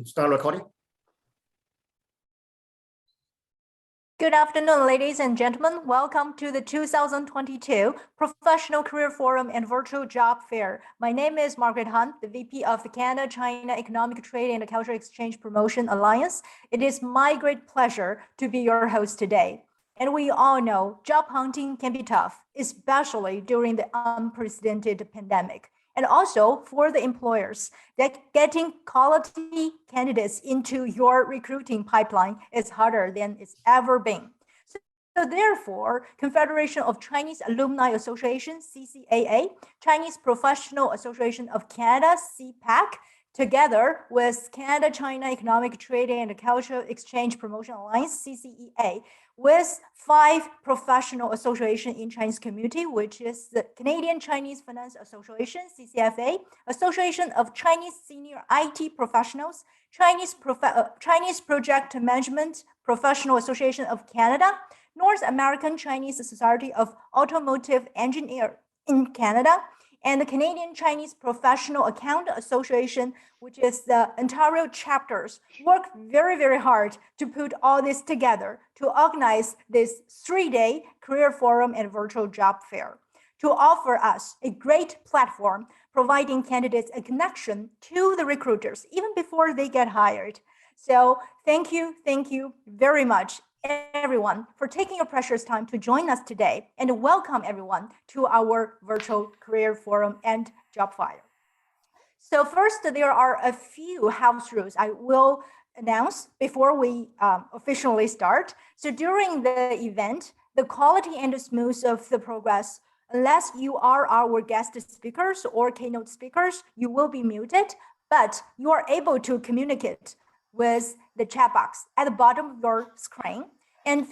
Start recording. Good afternoon, ladies and gentlemen. Welcome to the 2022 Professional Career Forum and Virtual Job Fair. My name is Margaret Han, the VP of the Canada-China Economic Trade and Cultural Exchange Promotion Alliance. It is my great pleasure to be your host today. And we all know job hunting can be tough, especially during the unprecedented pandemic. And also for the employers, that getting quality candidates into your recruiting pipeline is harder than it's ever been. So therefore, Confederation of Chinese Alumni Association, CCAA, Chinese Professional Association of Canada, CPAC, together with Canada-China Economic Trade and Cultural Exchange Promotion Alliance, CCEA, with 5 professional associations in Chinese community, which is the Canadian Chinese Finance Association, CCFA, Association of Chinese Senior IT Professionals, Chinese Project Management Professional Association of Canada, North American Chinese Society of Automotive Engineers in Canada, and the Canadian Chinese Professional Accountant Association, which is the Ontario chapters, work very, very hard to put all this together to organize this 3-day career forum and virtual job fair to offer us a great platform, providing candidates a connection to the recruiters even before they get hired. So thank you very much, everyone, for taking your precious time to join us today, and welcome everyone to our virtual career forum and job fair. So first, there are a few house rules I will announce before we officially start. So during the event, the quality and smooth of the progress, unless you are our guest speakers or keynote speakers, you will be muted, but you are able to communicate with the chat box at the bottom of your screen, and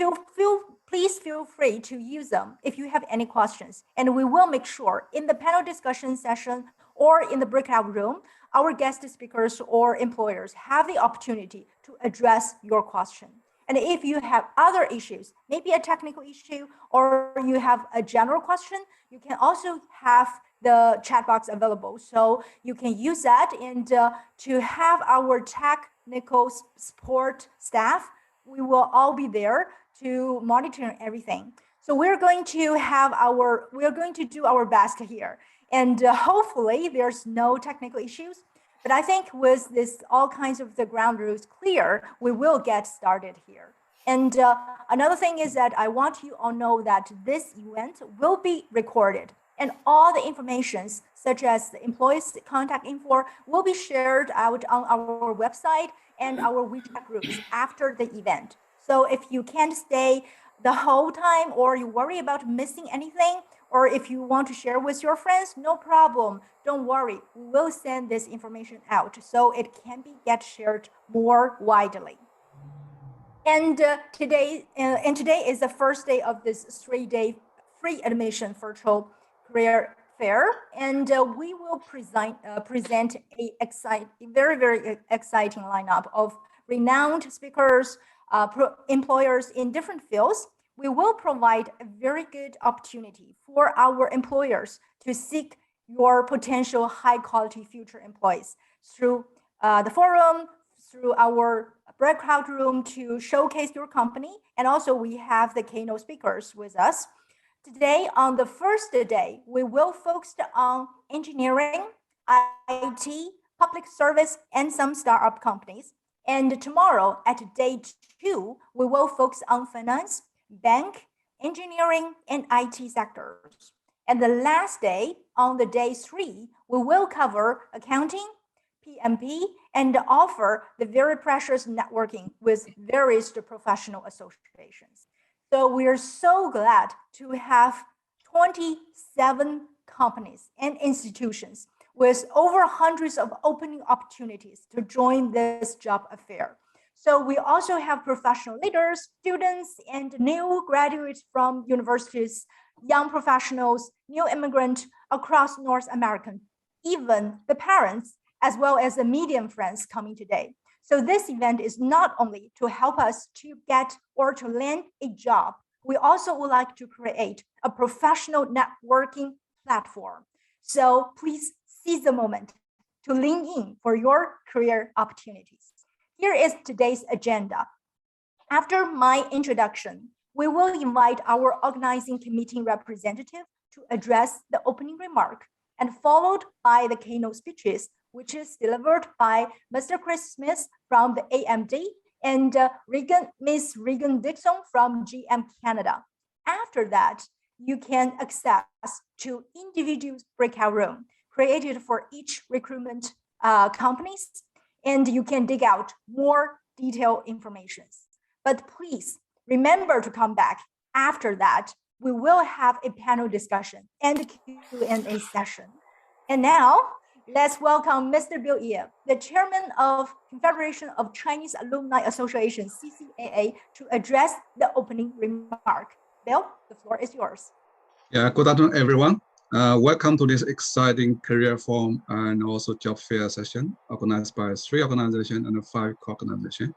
please feel free to use them if you have any questions. And we will make sure in the panel discussion session or in the breakout room, our guest speakers or employers have the opportunity to address your question. And if you have other issues, maybe a technical issue, or you have a general question, you can also have the chat box available. So you can use that, and to have our technical support staff, we will all be there to monitor everything. So we're going to do our best here, and hopefully there's no technical issues. But I think with this all kinds of the ground rules clear, we will get started here. And another thing is that I want you all know that this event will be recorded, and all the informations such as the employees' contact info will be shared out on our website and our WeChat groups after the event. So if you can't stay the whole time, or you worry about missing anything, or if you want to share with your friends, no problem. Don't worry, we will send this information out so it can get shared more widely. And today is the first day of this 3-day free admission virtual career fair, and we will present a very, very exciting lineup of renowned speakers, employers in different fields. We will provide a very good opportunity for our employers to seek your potential high-quality future employees through the forum, through our breakout room to showcase your company. And also we have the keynote speakers with us. Today, on the first day, we will focus on engineering, IT, public service, and some startup companies. And tomorrow, at day 2, we will focus on finance, bank, engineering, and IT sectors. And the last day, on the day 3, we will cover accounting, PMP, and offer the very precious networking with various professional associations. So we are so glad to have 27 companies and institutions with over hundreds of opening opportunities to join this job affair. So we also have professional leaders, students, and new graduates from universities, young professionals, new immigrants across North America, even the parents, as well as the medium friends coming today. So this event is not only to help us to get or to land a job, we also would like to create a professional networking platform. So please seize the moment to lean in for your career opportunities. Here is today's agenda. After my introduction, we will invite our organizing committee representative to address the opening remark, and followed by the keynote speeches, which is delivered by Mr. Chris Smith from the AMD and Ms. Regan Dixon from GM Canada. After that, you can access to individual breakout room created for each recruitment companies, and you can dig out more detailed information. But please remember to come back after that. We will have a panel discussion and a Q&A session. And now, let's welcome Mr. Bill Ye, the chairman of Confederation of Chinese Alumni Association, CCAA, to address the opening remark. Bill, the floor is yours. Yeah, good afternoon, everyone. Welcome to this exciting career forum and also job fair session organized by 3 organizations and 5 co-organizations.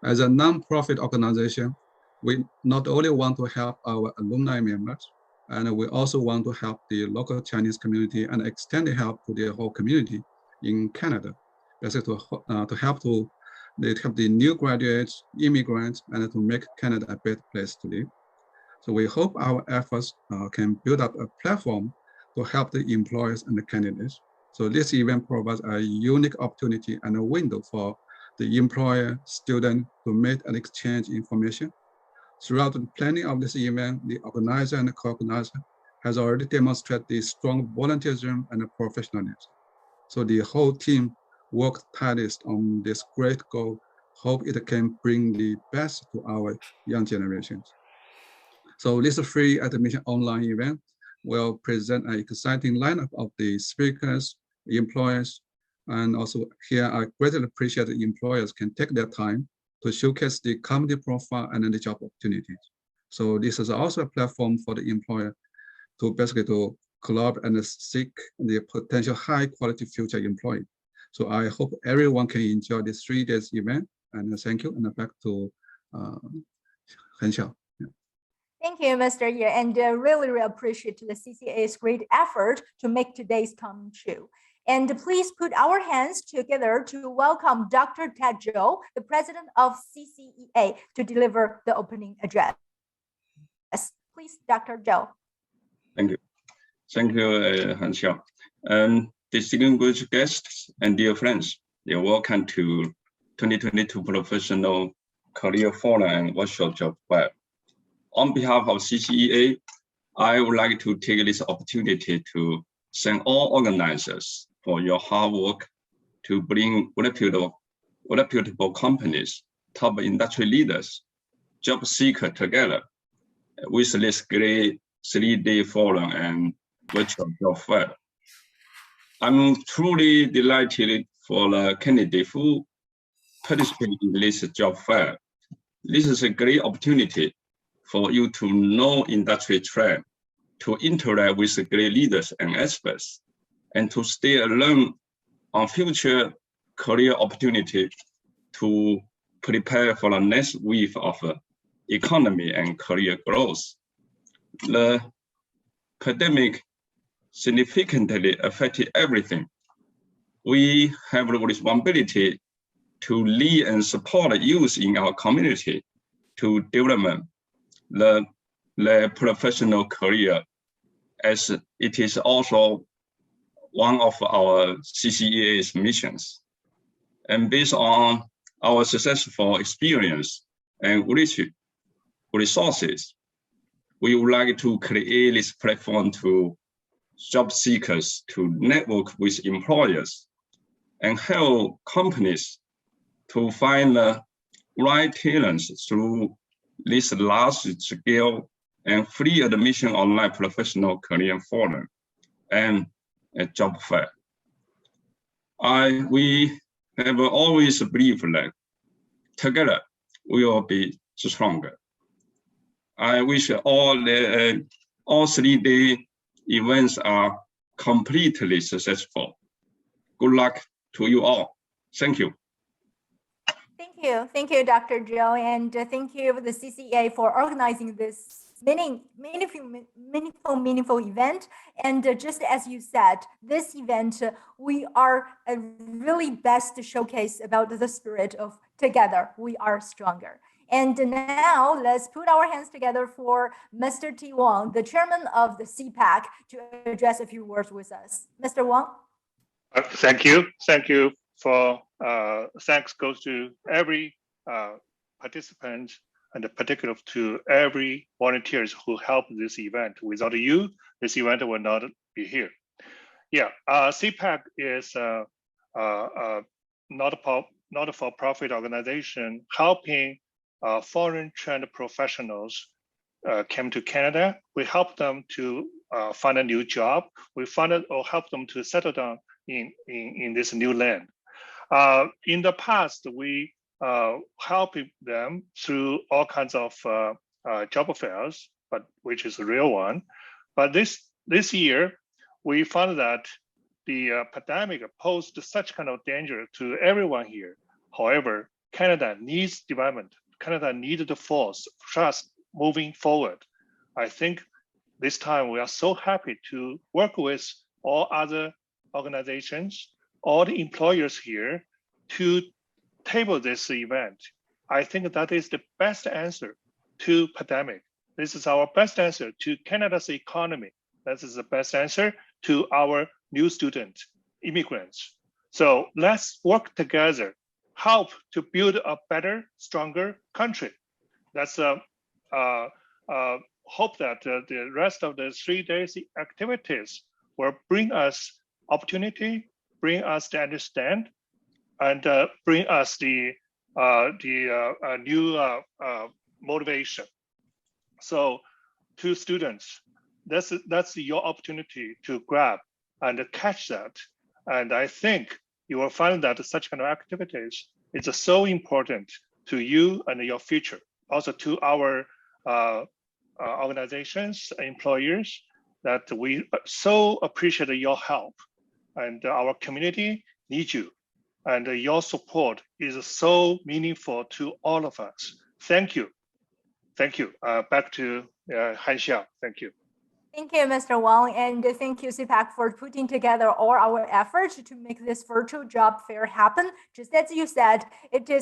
As a non-profit organization, we not only want to help our alumni members, and we also want to help the local Chinese community and extend the help to the whole community in Canada, basically to help the new graduates, immigrants, and to make Canada a better place to live. So we hope our efforts can build up a platform to help the employers and the candidates. So this event provides a unique opportunity and a window for the employer, student to meet and exchange information. Throughout the planning of this event, the organizer and the co-organizer has already demonstrated the strong volunteerism and the professionalism. So the whole team worked tirelessly on this great goal. Hope it can bring the best to our young generations. So this free admission online event will present an exciting lineup of the speakers, employers, and also here I greatly appreciate the employers can take their time to showcase the company profile and the job opportunities. So this is also a platform for the employer to basically to collaborate and seek the potential high quality future employee. So I hope everyone can enjoy this 3 days event, and thank you, and back to Henxiao. Thank you, Mr. Ye, and really appreciate the CCA's great effort to make today's come true. And please put our hands together to welcome Dr. Ted Zhou, the president of CCEA, to deliver the opening address. Please, Dr. Zhou. Thank you. Thank you, Henxiao. Distinguished guests and dear friends, you're welcome to 2022 Professional Career Forum and Workshop Job Fair. On behalf of CCEA, I would like to take this opportunity to thank all organizers for your hard work to bring reputable companies, top industry leaders, job seekers together with this great 3-day forum and virtual job fair. I'm truly delighted for the candidates who participate in this job fair. This is a great opportunity for you to know industry trend, to interact with great leaders and experts, and to stay alert on future career opportunity to prepare for the next wave of economy and career growth. The pandemic significantly affected everything. We have the responsibility to lead and support youth in our community to develop the professional career, as it is also one of our CCEA's missions. And based on our successful experience and resources, we would like to create this platform to job seekers to network with employers and help companies to find the right talents through this large-scale and free admission online professional career forum and a job fair. We have always believed that together we will be stronger. I wish all 3-day events are completely successful. Good luck to you all. Thank you. Thank you, Dr. Zhou, and thank you the CCEA for organizing this meaningful event. And just as you said, this event, we are really best to showcase about the spirit of together, we are stronger. And now let's put our hands together for Mr. T. Wang, the chairman of the CPAC, to address a few words with us. Mr. Wang? Thank you. Thank you for, thanks goes to every participant and particularly to every volunteers who helped this event. Without you, this event would not be here. Yeah, CPAC is not a for-profit organization helping foreign trained professionals came to Canada. We help them to find a new job. We funded or help them to settle down in this new land. In the past, we helped them through all kinds of job fairs, but which is a real one. But this year, we found that the pandemic posed such kind of danger to everyone here. However, Canada needs development. Canada needed the force, trust moving forward. I think this time we are so happy to work with all other organizations, all the employers here to table this event. I think that is the best answer to pandemic. This is our best answer to Canada's economy. This is the best answer to our new students, immigrants. So let's work together, help to build a better, stronger country. That's hope that the rest of the 3 days activities will bring us opportunity, bring us to understand, and bring us the new motivation. So to students, that's your opportunity to grab and catch that. And I think you will find that such kind of activities is so important to you and your future. Also to our organizations, employers, that we so appreciate your help, and our community needs you, and your support is so meaningful to all of us. Thank you. Thank you. Back to Han Xiao. Thank you. Thank you, Mr. Wang, and thank you, CPAC, for putting together all our efforts to make this virtual job fair happen. Just as you said,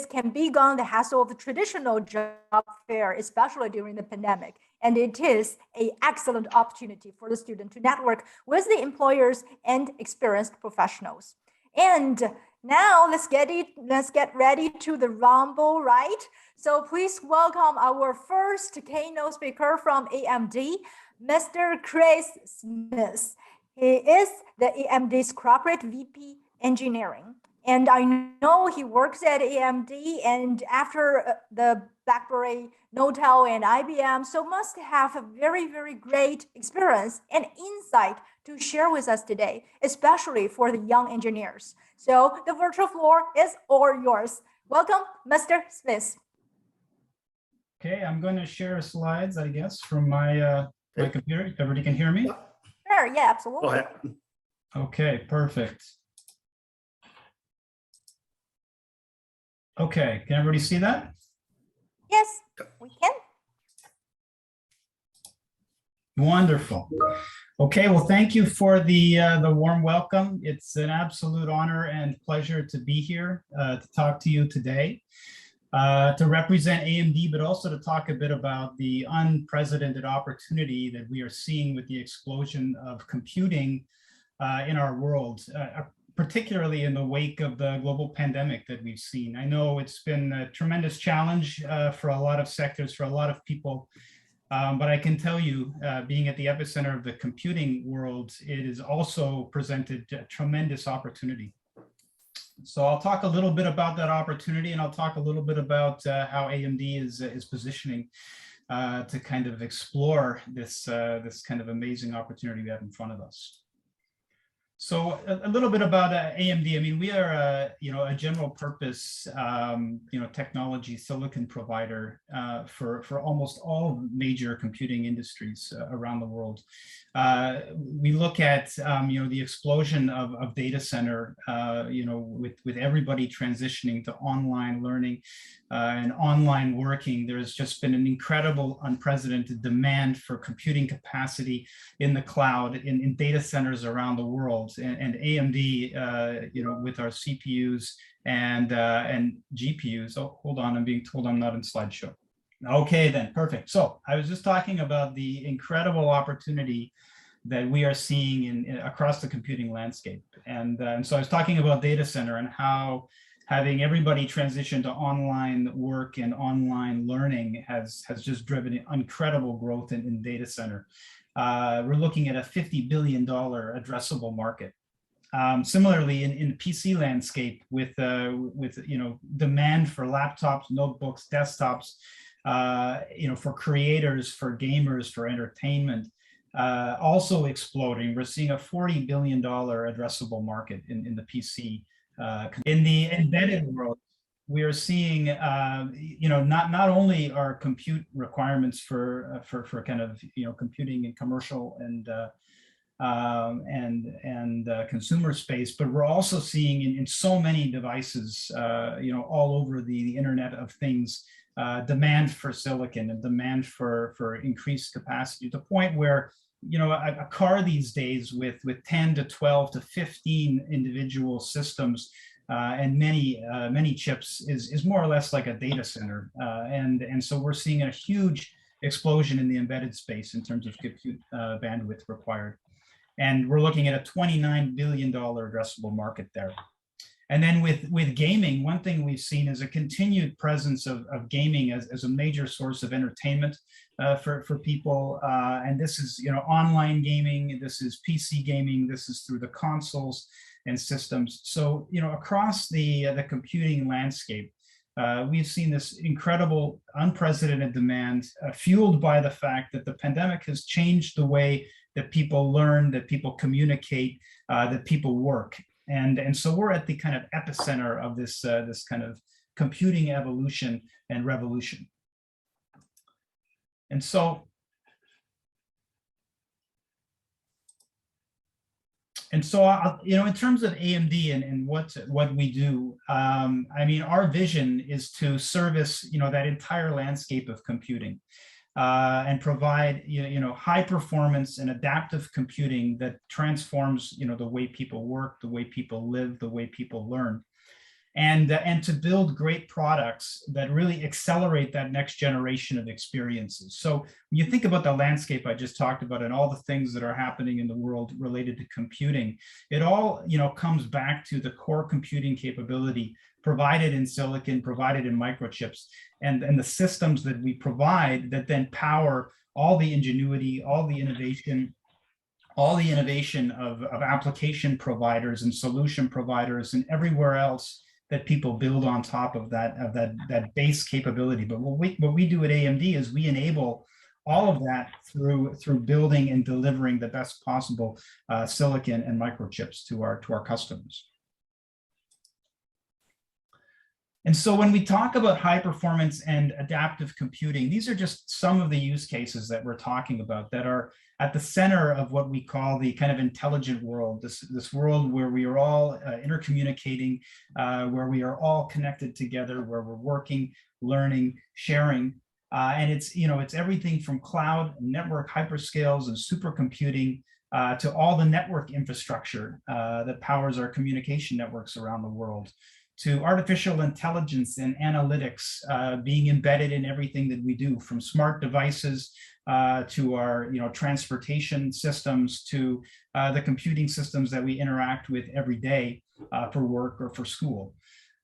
can be gone the hassle of the traditional job fair, especially during the pandemic. And it is an excellent opportunity for the student to network with the employers and experienced professionals. And now let's get ready to the rumble, right? So please welcome our first keynote speaker from AMD, Mr. Chris Smith. He is the AMD's corporate VP engineering. And I know he works at AMD and after the BlackBerry, Nortel, and IBM, so must have a very, very great experience and insight to share with us today, especially for the young engineers. So the virtual floor is all yours. Welcome, Mr. Smith. Okay, I'm going to share slides, I guess, from my computer. Everybody can hear me? Sure, yeah, absolutely. Go ahead. Okay, perfect. Okay, can everybody see that? Yes, we can. Wonderful. Okay, well, thank you for the warm welcome. It's an absolute honor and pleasure to be here to talk to you today, to represent AMD, but also to talk a bit about the unprecedented opportunity that we are seeing with the explosion of computing in our world, particularly in the wake of the global pandemic that we've seen. I know it's been a tremendous challenge for a lot of sectors, for a lot of people, but I can tell you, being at the epicenter of the computing world, it has also presented a tremendous opportunity. So I'll talk a little bit about that opportunity, and I'll talk a little bit about how AMD is positioning to kind of explore this kind of amazing opportunity we have in front of us. So a little bit about AMD. I mean, we are a general purpose technology silicon provider for almost all major computing industries around the world. We look at the explosion of data center with everybody transitioning to online learning and online working. There's just been an incredible, unprecedented demand for computing capacity in the cloud, in data centers around the world, and AMD, with our CPUs and GPUs. Oh, hold on, I'm being told I'm not in slideshow. Okay, then, perfect. So I was just talking about the incredible opportunity that we are seeing across the computing landscape, and so I was talking about data center and how having everybody transition to online work and online learning has just driven incredible growth in data center. We're looking at a $50 billion addressable market. Similarly, in the PC landscape, with demand for laptops, notebooks, desktops, for creators, for gamers, for entertainment, also exploding. We're seeing a $40 billion addressable market in the PC. In the embedded world, we are seeing, not only are compute requirements for kind of computing in commercial and consumer space, but we're also seeing in so many devices, all over the Internet of Things, demand for silicon and demand for increased capacity, to the point where a car these days with 10 to 12 to 15 individual systems and many chips is more or less like a data center, and so we're seeing a huge explosion in the embedded space in terms of compute bandwidth required, and we're looking at a $29 billion addressable market there. And then with gaming, one thing we've seen is a continued presence of gaming as a major source of entertainment for people. And this is online gaming, this is PC gaming, this is through the consoles and systems. So across the computing landscape, we've seen this incredible, unprecedented demand fueled by the fact that the pandemic has changed the way that people learn, that people communicate, that people work. And so we're at the kind of epicenter of this kind of computing evolution and revolution. And so in terms of AMD and what we do, I mean, our vision is to service that entire landscape of computing. And provide high performance and adaptive computing that transforms the way people work, the way people live, the way people learn, and to build great products that really accelerate that next generation of experiences. So when you think about the landscape I just talked about and all the things that are happening in the world related to computing, it all comes back to the core computing capability provided in silicon, provided in microchips, and the systems that we provide that then power all the ingenuity, all the innovation of application providers and solution providers and everywhere else that people build on top of that base capability. But what we do at AMD is we enable all of that through building and delivering the best possible silicon and microchips to our customers. And so when we talk about high performance and adaptive computing, these are just some of the use cases that we're talking about that are at the center of what we call the kind of intelligent world, this world where we are all intercommunicating, where we are all connected together, where we're working, learning, sharing. And it's everything from cloud, network hyperscales and supercomputing to all the network infrastructure that powers our communication networks around the world, to artificial intelligence and analytics being embedded in everything that we do, from smart devices to our transportation systems, to the computing systems that we interact with every day for work or for school.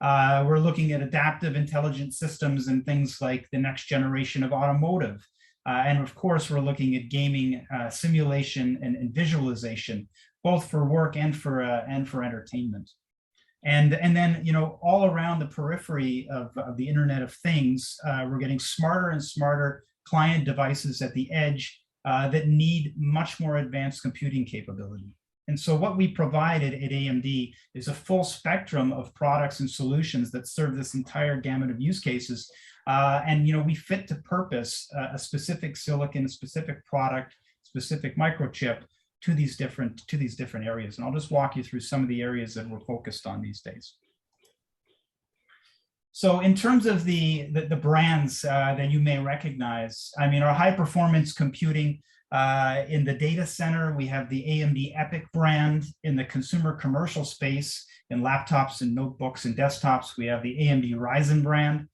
We're looking at adaptive intelligent systems and things like the next generation of automotive. And of course, we're looking at gaming, simulation and visualization, both for work and for entertainment. And then, all around the periphery of the Internet of Things, we're getting smarter and smarter client devices at the edge that need much more advanced computing capability. And so what we provided at AMD is a full spectrum of products and solutions that serve this entire gamut of use cases. And we fit to purpose a specific silicon, a specific product, specific microchip to these different areas. And I'll just walk you through some of the areas that we're focused on these days. So in terms of the brands that you may recognize, I mean, our high performance computing in the data center, we have the AMD EPYC brand. In the consumer commercial space, in laptops and notebooks and desktops, we have the AMD Ryzen brand.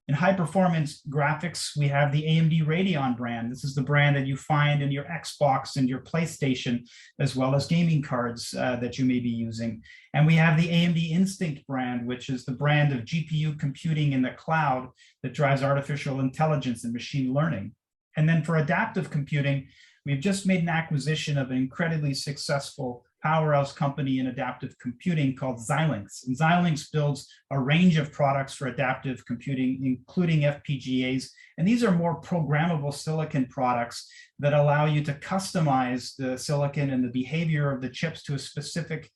In high performance graphics, we have the AMD Radeon brand. This is the brand that you find in your Xbox and your PlayStation, as well as gaming cards that you may be using. And we have the AMD Instinct brand, which is the brand of GPU computing in the cloud that drives artificial intelligence and machine learning. And then for adaptive computing, we've just made an acquisition of an incredibly successful powerhouse company in adaptive computing called Xilinx. And Xilinx builds a range of products for adaptive computing, including FPGAs. And these are more programmable silicon products that allow you to customize the silicon and the behavior of the chips to a specific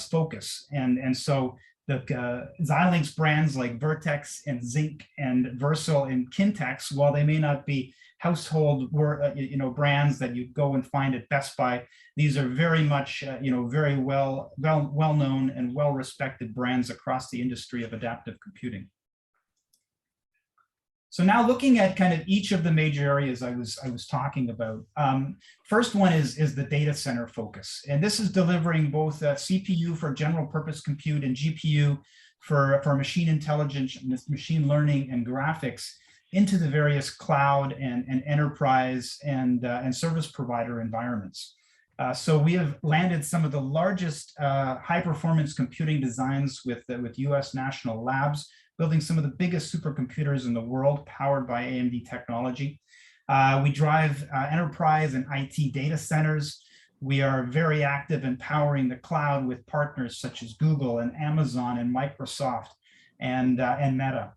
focus. And so the Xilinx brands like Vertex and Zynq and Versal and Kintex, while they may not be household brands that you go and find at Best Buy, these are very much very well known and well respected brands across the industry of adaptive computing. So now looking at kind of each of the major areas I was talking about. First one is the data center focus, and this is delivering both CPU for general purpose compute and GPU for machine intelligence, machine learning, and graphics into the various cloud and enterprise and service provider environments. So we have landed some of the largest high performance computing designs with US national labs, building some of the biggest supercomputers in the world powered by AMD technology. We drive enterprise and IT data centers. We are very active in powering the cloud with partners such as Google and Amazon and Microsoft and Meta.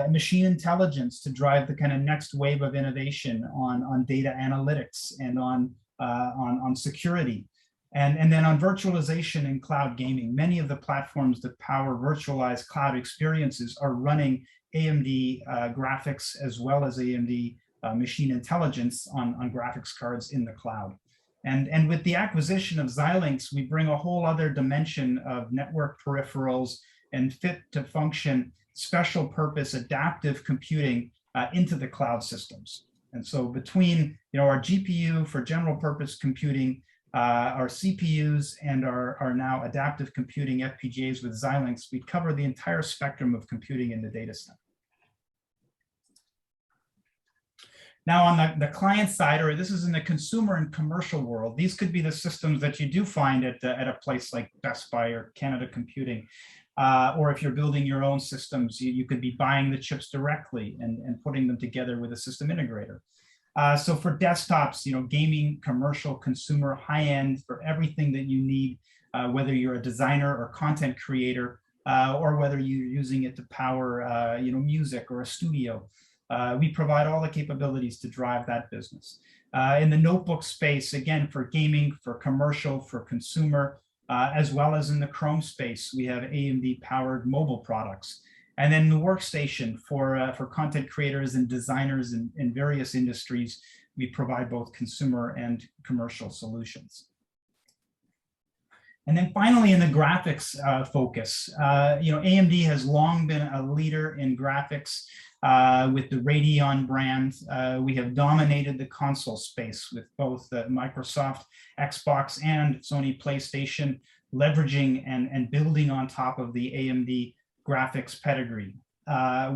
Machine intelligence to drive the kind of next wave of innovation on data analytics and on security. And then on virtualization and cloud gaming, many of the platforms that power virtualized cloud experiences are running AMD graphics as well as AMD machine intelligence on graphics cards in the cloud. And with the acquisition of Xilinx, we bring a whole other dimension of network peripherals and fit to function special purpose adaptive computing into the cloud systems. And so between our GPU for general purpose computing, our CPUs, and our now adaptive computing FPGAs with Xilinx, we cover the entire spectrum of computing in the data center. Now on the client side, or this is in the consumer and commercial world, these could be the systems that you do find at a place like Best Buy or Canada Computing. Or if you're building your own systems, you could be buying the chips directly and putting them together with a system integrator. So for desktops, gaming, commercial, consumer, high-end, for everything that you need, whether you're a designer or content creator, or whether you're using it to power music or a studio. We provide all the capabilities to drive that business. In the notebook space, again, for gaming, for commercial, for consumer, as well as in the Chrome space, we have AMD-powered mobile products. And then the workstation for content creators and designers in various industries, we provide both consumer and commercial solutions. And then finally, in the graphics focus, AMD has long been a leader in graphics with the Radeon brand. We have dominated the console space with both the Microsoft Xbox and Sony PlayStation, leveraging and building on top of the AMD graphics pedigree.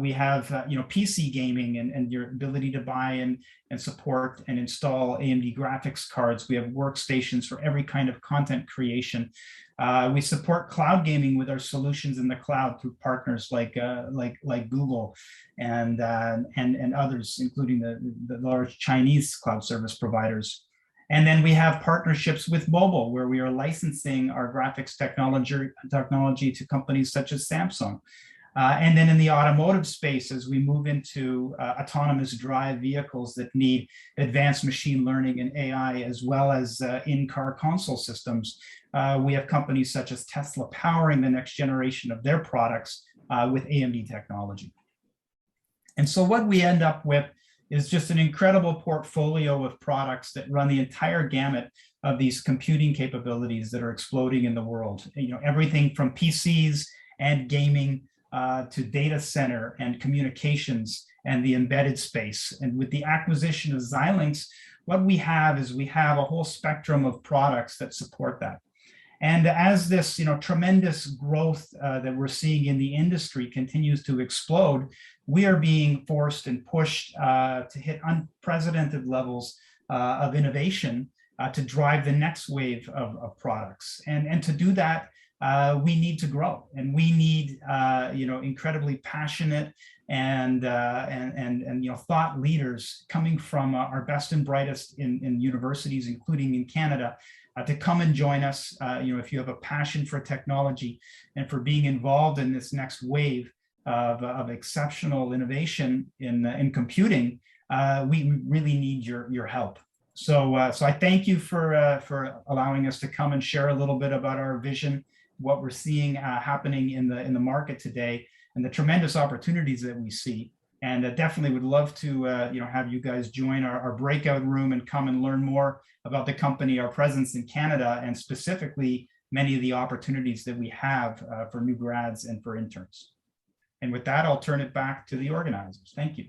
We have PC gaming and your ability to buy and support and install AMD graphics cards. We have workstations for every kind of content creation. We support cloud gaming with our solutions in the cloud through partners like Google and others, including the large Chinese cloud service providers. And then we have partnerships with mobile, where we are licensing our graphics technology to companies such as Samsung. And then in the automotive space, as we move into autonomous drive vehicles that need advanced machine learning and AI, as well as in-car console systems, we have companies such as Tesla powering the next generation of their products with AMD technology. And so what we end up with is just an incredible portfolio of products that run the entire gamut of these computing capabilities that are exploding in the world. You know, everything from PCs and gaming to data center and communications and the embedded space. And with the acquisition of Xilinx, what we have is we have a whole spectrum of products that support that. And as this, tremendous growth that we're seeing in the industry continues to explode, we are being forced and pushed to hit unprecedented levels of innovation to drive the next wave of products. And to do that, we need to grow, and we need incredibly passionate and thought leaders coming from our best and brightest in universities, including in Canada, to come and join us. If you have a passion for technology and for being involved in this next wave of exceptional innovation in computing, we really need your help. So I thank you for allowing us to come and share a little bit about our vision, what we're seeing happening in the market today, and the tremendous opportunities that we see. And definitely would love to have you guys join our breakout room and come and learn more about the company, our presence in Canada, and specifically many of the opportunities that we have for new grads and for interns. And with that, I'll turn it back to the organizers. Thank you.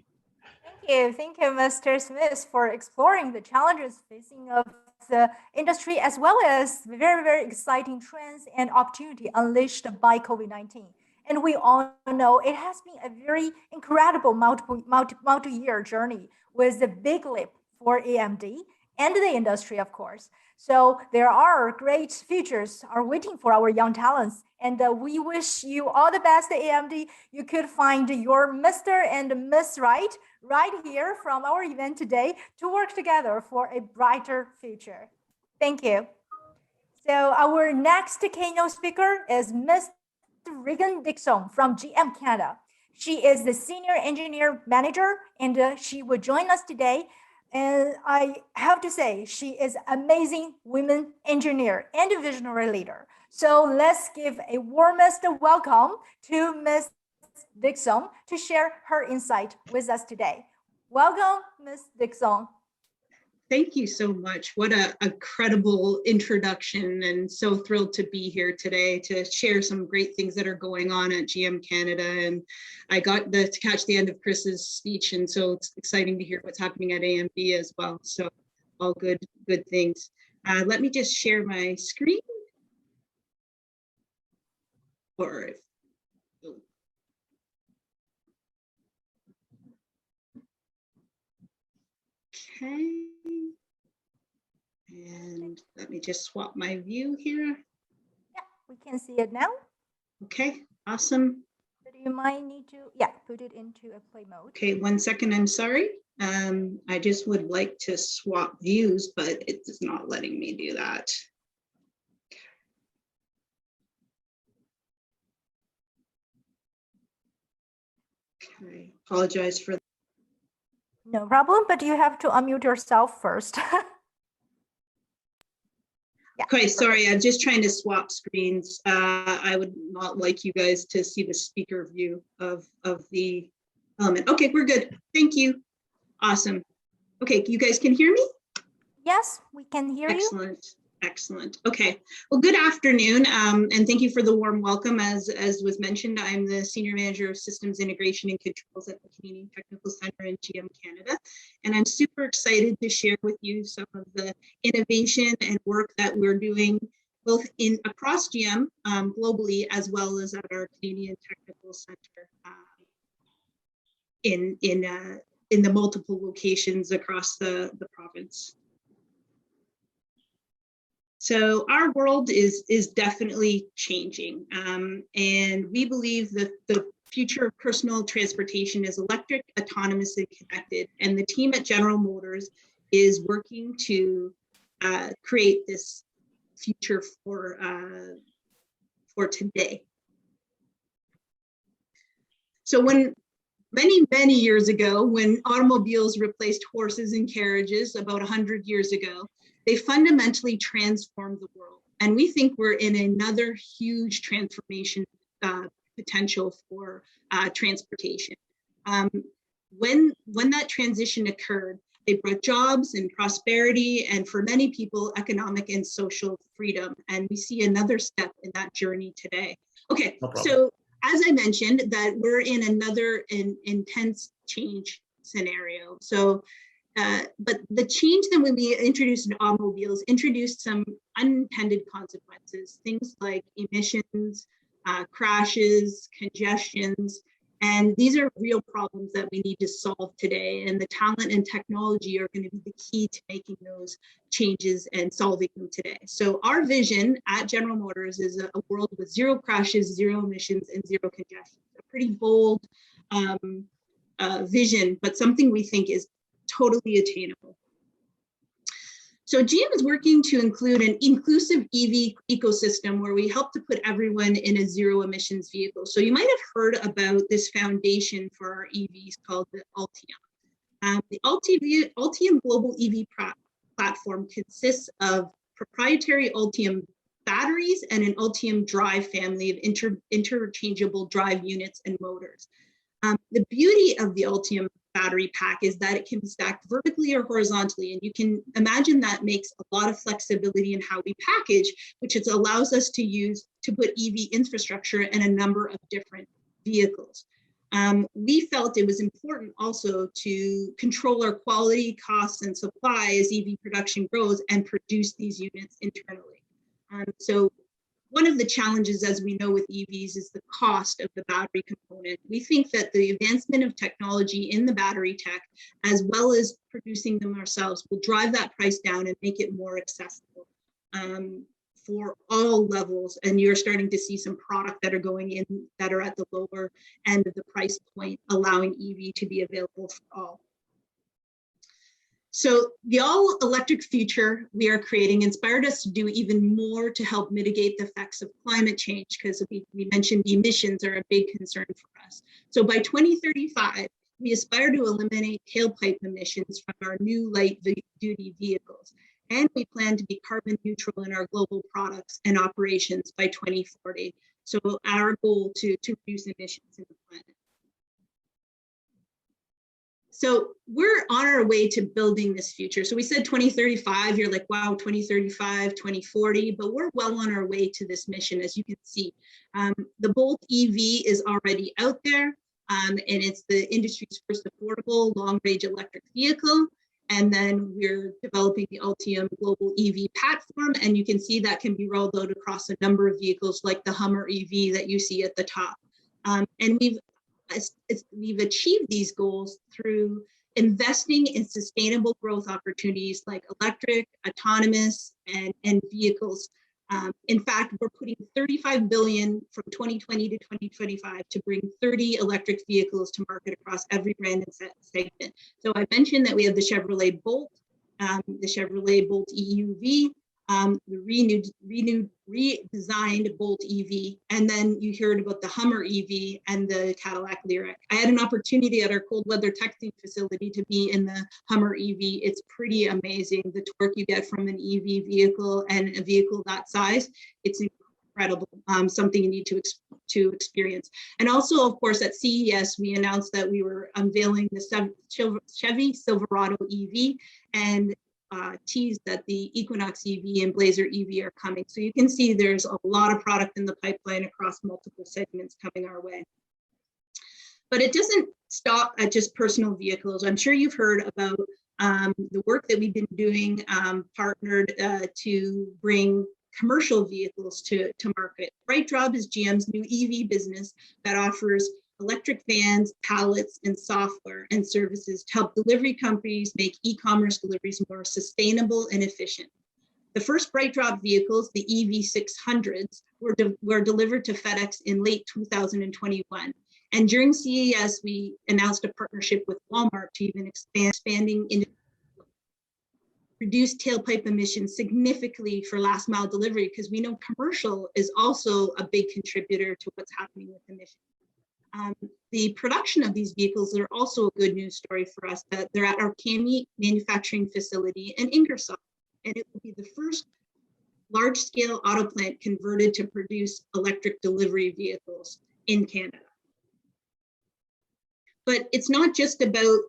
Thank you, Mr. Smith, for exploring the challenges facing of the industry, as well as very, very exciting trends and opportunity unleashed by COVID-19. And we all know it has been a very incredible multi-year journey with a big leap for AMD and the industry, of course. So there are great futures are waiting for our young talents. And we wish you all the best at AMD. You could find your Mr. and Miss Right here from our event today to work together for a brighter future. Thank you. So our next keynote speaker is Ms. Regan Dixon from GM Canada. She is the Senior Engineer Manager, and she will join us today. And I have to say, she is an amazing women engineer and a visionary leader. So let's give a warmest welcome to Ms. Dixon to share her insight with us today. Welcome, Ms. Dixon. Thank you so much. What a credible introduction, and so thrilled to be here today to share some great things that are going on at GM Canada. And I got to catch the end of Chris's speech, and so it's exciting to hear what's happening at AMD as well. So all good things. Let me just share my screen. Or if okay. And let me just swap my view here. Yeah, we can see it now. Okay, awesome. So do you mind to put it into a play mode? Okay, 1 second, I'm sorry. I just would like to swap views, but it is not letting me do that. Okay, apologize for that. No problem, but you have to unmute yourself first. Yeah. Okay, sorry, I'm just trying to swap screens. I would not like you guys to see the speaker view of the element. Okay, we're good. Thank you. Awesome. Okay, you guys can hear me? Yes, we can hear you. Excellent. Excellent. Okay. Well, good afternoon, and thank you for the warm welcome. As was mentioned, I'm the Senior Manager of Systems Integration and Controls at the Canadian Technical Centre in GM Canada, and I'm super excited to share with you some of the innovation and work that we're doing both across GM globally, as well as at our Canadian Technical Centre in the multiple locations across the province. So our world is definitely changing, and we believe that the future of personal transportation is electric, autonomous, and connected. And the team at General Motors is working to create this future for today. So when many years ago, when automobiles replaced horses and carriages about 100 years ago, they fundamentally transformed the world. And we think we're in another huge transformation potential for transportation. When that transition occurred, they brought jobs and prosperity, and for many people, economic and social freedom. And we see another step in that journey today. Okay, No problem. so as I mentioned, that we're in another intense change scenario. So, but the change that when we introduced automobiles introduced some unintended consequences, things like emissions, crashes, congestions, and these are real problems that we need to solve today. And the talent and technology are going to be the key to making those changes and solving them today. So our vision at General Motors is a world with zero crashes, zero emissions, and zero congestion. A pretty bold vision, but something we think is totally attainable. So GM is working to include an inclusive EV ecosystem where we help to put everyone in a zero emissions vehicle. So you might have heard about this foundation for our EVs called the Ultium. The Ultium Global EV platform consists of proprietary Ultium batteries and an Ultium drive family of interchangeable drive units and motors. The beauty of the Ultium battery pack is that it can be stacked vertically or horizontally, and you can imagine that makes a lot of flexibility in how we package, which it allows us to use to put EV infrastructure in a number of different vehicles. We felt it was important also to control our quality, costs, and supply as EV production grows and produce these units internally. So one of the challenges, as we know with EVs, is the cost of the battery component. We think that the advancement of technology in the battery tech, as well as producing them ourselves, will drive that price down and make it more accessible for all levels. And you're starting to see some product that are going in that are at the lower end of the price point, allowing EV to be available for all. So the all-electric future we are creating inspired us to do even more to help mitigate the effects of climate change, because we mentioned emissions are a big concern for us. So by 2035, we aspire to eliminate tailpipe emissions from our new light-duty vehicles. And we plan to be carbon neutral in our global products and operations by 2040. So our goal to reduce emissions in the planet. So we're on our way to building this future. So we said 2035, you're like, wow, 2035, 2040, but we're well on our way to this mission, as you can see. The Bolt EV is already out there, and it's the industry's first affordable long-range electric vehicle. And then we're developing the Ultium Global EV platform, and you can see that can be rolled out across a number of vehicles like the Hummer EV that you see at the top. And we've achieved these goals through investing in sustainable growth opportunities like electric, autonomous, and vehicles. In fact, we're putting $35 billion from 2020 to 2025 to bring 30 electric vehicles to market across every brand and segment. So I mentioned that we have the Chevrolet Bolt, the Chevrolet Bolt EUV, the redesigned Bolt EV, and then you heard about the Hummer EV and the Cadillac Lyriq. I had an opportunity at our cold weather testing facility to be in the Hummer EV. It's pretty amazing, the torque you get from an EV vehicle and a vehicle that size. It's incredible, something you need to experience. And also, of course, at CES, we announced that we were unveiling the Chevy Silverado EV, and teased that the Equinox EV and Blazer EV are coming. So you can see there's a lot of product in the pipeline across multiple segments coming our way. But it doesn't stop at just personal vehicles. I'm sure you've heard about the work that we've been doing, partnered to bring commercial vehicles to market. BrightDrop is GM's new EV business that offers electric vans, pallets, and software and services to help delivery companies make e-commerce deliveries more sustainable and efficient. The first BrightDrop vehicles, the EV600s, were delivered to FedEx in late 2021. And during CES, we announced a partnership with Walmart to even expanding into reduce tailpipe emissions significantly for last mile delivery, because we know commercial is also a big contributor to what's happening with emissions. The production of these vehicles are also a good news story for us, that they're at our CAMI manufacturing facility in Ingersoll, and it will be the first large-scale auto plant converted to produce electric delivery vehicles in Canada. But it's not just about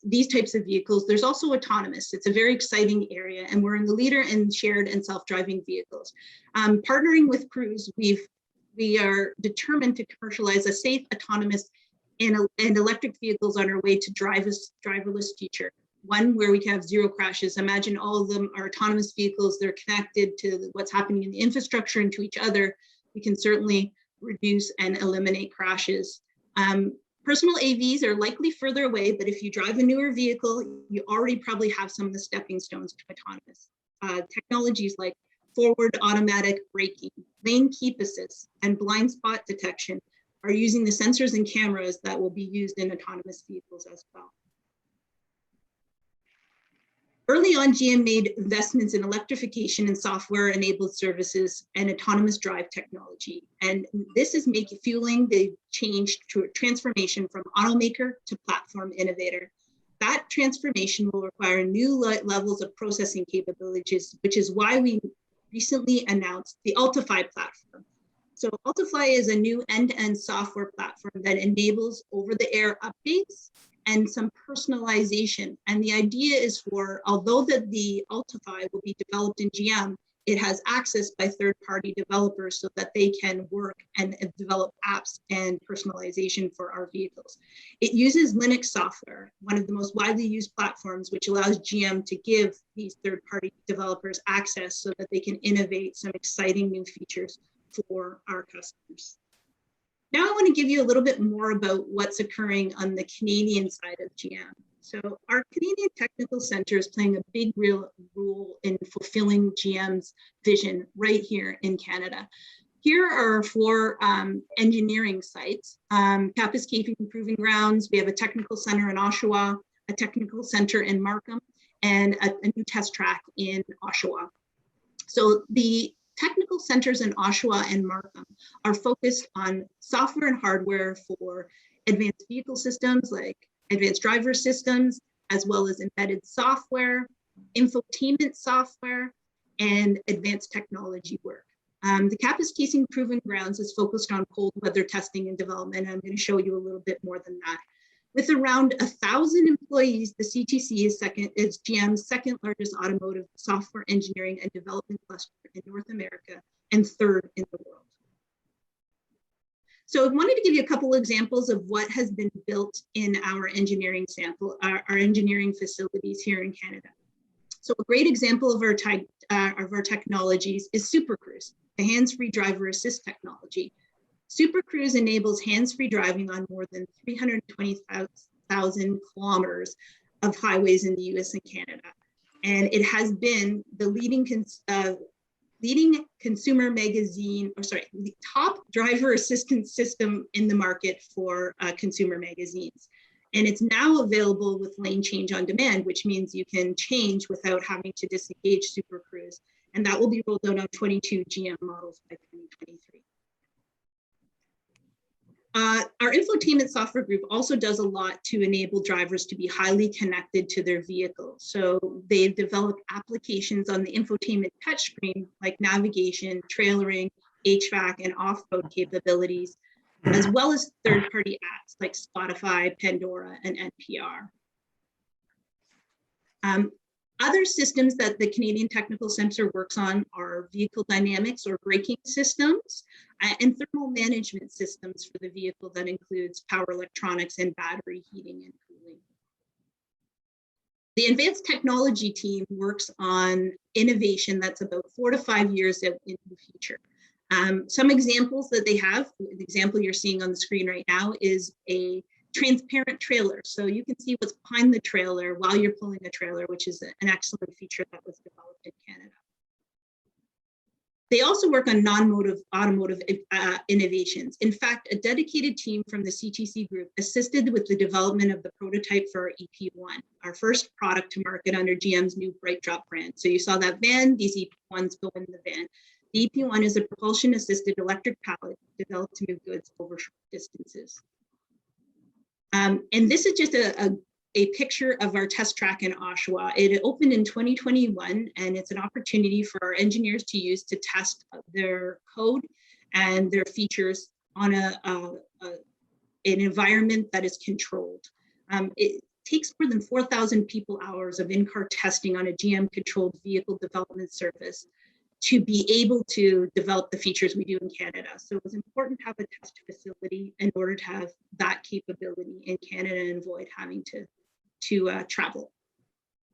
these types of vehicles. There's also autonomous. It's a very exciting area, and we're in the leader in shared and self-driving vehicles. Partnering with Cruise, we are determined to commercialize a safe, autonomous, and electric vehicles on our way to driverless future. One where we can have zero crashes. Imagine all of them are autonomous vehicles. They're connected to what's happening in the infrastructure and to each other. We can certainly reduce and eliminate crashes. Personal AVs are likely further away, but if you drive a newer vehicle, you already probably have some of the stepping stones to autonomous. Technologies like forward automatic braking, lane keep assist, and blind spot detection are using the sensors and cameras that will be used in autonomous vehicles as well. Early on, GM made investments in electrification and software-enabled services and autonomous drive technology. And this is fueling the change to a transformation from automaker to platform innovator. That transformation will require new levels of processing capabilities, which is why we recently announced the Ultifi platform. So Ultifi is a new end-to-end software platform that enables over-the-air updates and some personalization. And the idea is although the Ultifi will be developed in GM, it has access by third-party developers so that they can work and develop apps and personalization for our vehicles. It uses Linux software, one of the most widely used platforms, which allows GM to give these third-party developers access so that they can innovate some exciting new features for our customers. Now I want to give you a little bit more about what's occurring on the Canadian side of GM. So our Canadian Technical Center is playing a big role in fulfilling GM's vision right here in Canada. Here are 4 engineering sites, Kapuskasing Proving Grounds. We have a technical center in Oshawa, a technical center in Markham, and a new test track in Oshawa. So the technical centers in Oshawa and Markham are focused on software and hardware for advanced vehicle systems like advanced driver systems, as well as embedded software, infotainment software, and advanced technology work. The Kapuskasing Proving Grounds is focused on cold weather testing and development. I'm going to show you a little bit more than that. With around 1,000 employees, the CTC is GM's second largest automotive software engineering and development cluster in North America and 3rd in the world. So I wanted to give you a couple examples of what has been built in our engineering our engineering facilities here in Canada. So a great example of our technologies is Super Cruise, the hands-free driver assist technology. Super Cruise enables hands-free driving on more than 320,000 kilometers of highways in the US and Canada. And it has been the leading consumer magazine, the top driver assistance system in the market for consumer magazines. And it's now available with lane change on demand, which means you can change without having to disengage Super Cruise. And that will be rolled out on 22 GM models by 2023. Our infotainment software group also does a lot to enable drivers to be highly connected to their vehicle. So they've developed applications on the infotainment touchscreen like navigation, trailering, HVAC, and off-road capabilities, as well as third-party apps like Spotify, Pandora, and NPR. Other systems that the Canadian Technical Center works on are vehicle dynamics or braking systems and thermal management systems for the vehicle that includes power electronics and battery heating and cooling. The advanced technology team works on innovation that's about 4 to 5 years in the future. Some examples that they have, the example you're seeing on the screen right now is a transparent trailer. So you can see what's behind the trailer while you're pulling a trailer, which is an excellent feature that was developed in Canada. They also work on non-automotive innovations. In fact, a dedicated team from the CTC group assisted with the development of the prototype for our EP1, our first product to market under GM's new BrightDrop brand. So you saw that van, these EP1s go in the van. The EP1 is a propulsion-assisted electric pallet developed to move goods over short distances. And this is just a picture of our test track in Oshawa. It opened in 2021, and it's an opportunity for our engineers to use to test their code and their features on an environment that is controlled. It takes more than 4,000 people hours of in-car testing on a GM-controlled vehicle development surface to be able to develop the features we do in Canada. So it was important to have a test facility in order to have that capability in Canada and avoid having to travel.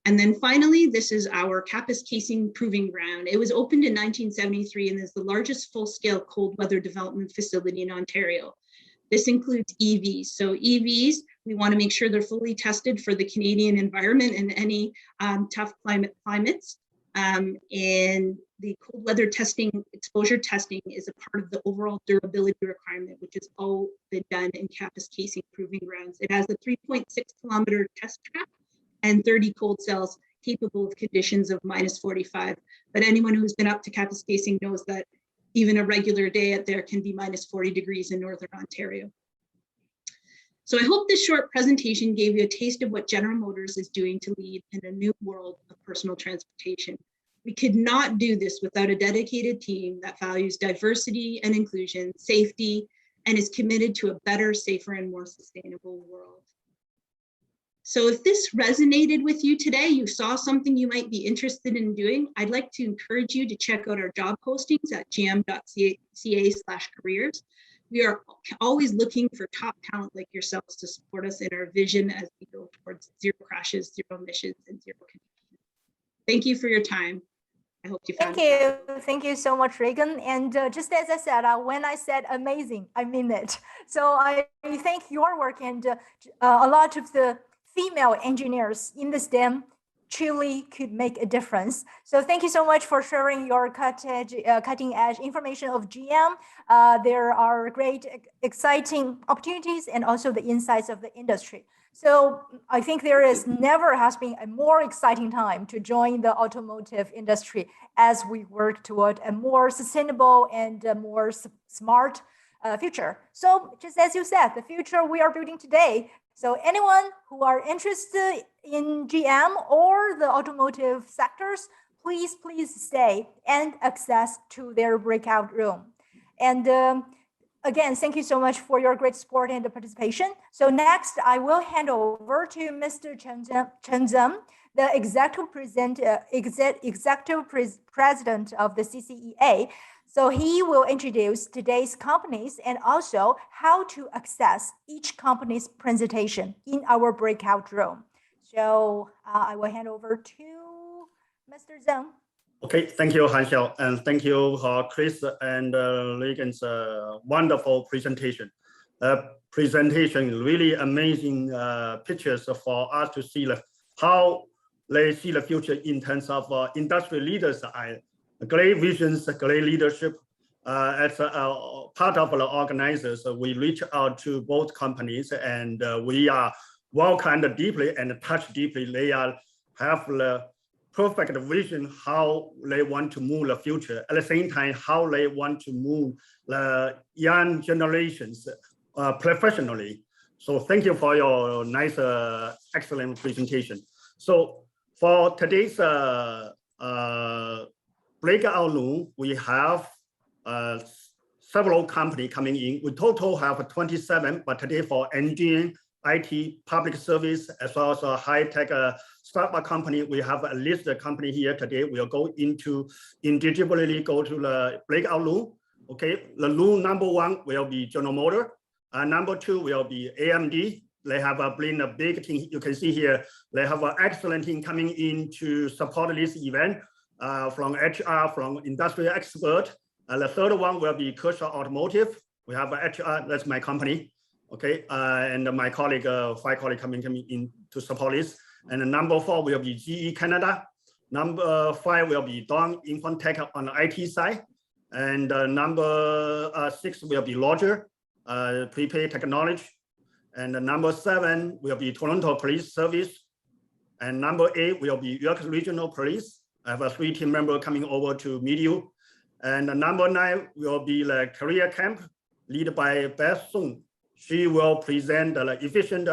And then finally, this is our Kapuskasing Proving Ground. It was opened in 1973 and is the largest full-scale cold weather development facility in Ontario. This includes EVs. So EVs, we want to make sure they're fully tested for the Canadian environment and any tough climates. And the cold weather testing, exposure testing is a part of the overall durability requirement, which has all been done in Kapuskasing Proving Grounds. It has a 3.6 kilometer test track and 30 cold cells capable of conditions of -45. But anyone who's been up to Kapuskasing knows that even a regular day out there can be -40 degrees in Northern Ontario. So I hope this short presentation gave you a taste of what General Motors is doing to lead in a new world of personal transportation. We could not do this without a dedicated team that values diversity and inclusion, safety, and is committed to a better, safer, and more sustainable world. So if this resonated with you today, you saw something you might be interested in doing, I'd like to encourage you to check out our job postings at gm.ca/careers. We are always looking for top talent like yourselves to support us in our vision as we go towards zero crashes, zero emissions, and zero congestion. Thank you for your time. I hope you found it. Thank you so much, Reagan. And just as I said, when I said amazing, I mean it. So I thank your work and a lot of the female engineers in the STEM truly could make a difference. So thank you so much for sharing your cutting edge information of GM. There are great, exciting opportunities and also the insights of the industry. So I think there is never has been a more exciting time to join the automotive industry as we work toward a more sustainable and a more smart future. So just as you said, the future we are building today. So anyone who are interested in GM or the automotive sectors, please stay and access to their breakout room. And again, thank you so much for your great support and participation. So next, I will hand over to Mr. Chen Zeng, the executive president of the CCEA. So he will introduce today's companies and also how to access each company's presentation in our breakout room. So I will hand over to Mr. Zeng. Okay, thank you, Han Xiao, and thank you, Chris and Reagan's wonderful presentation. Presentation, really amazing pictures for us to see how they see the future in terms of industry leaders. Great visions, great leadership. As a part of the organizers, we reach out to both companies and we are welcomed deeply and touched deeply. They have the perfect vision how they want to move the future. At the same time, how they want to move the young generations professionally. So thank you for your nice, excellent presentation. So for today's breakout room, we have several companies coming in. We total have 27, but today for engineering, IT, public service, as well as a high-tech startup company, we have at least a company here today. We'll go into individually go to the breakout room. Okay, the room number 1 will be General Motors. Number 2 will be AMD. They have bring a big team. You can see here, they have an excellent team coming in to support this event from HR, from industrial expert. The third one will be Kershaw Automotive. We have HR, that's my company. Okay, and my colleague, 5 colleagues coming in to support this. And number 4 will be GE Canada. Number 5 will be Dawn Infotech on the IT side. And number 6 will be Roger, prepaid technology. And number 7 will be Toronto Police Service. And number 8 will be York Regional Police. I have a 3 team members coming over to meet you. And number 9 will be the career camp led by Beth Sung. She will present the efficient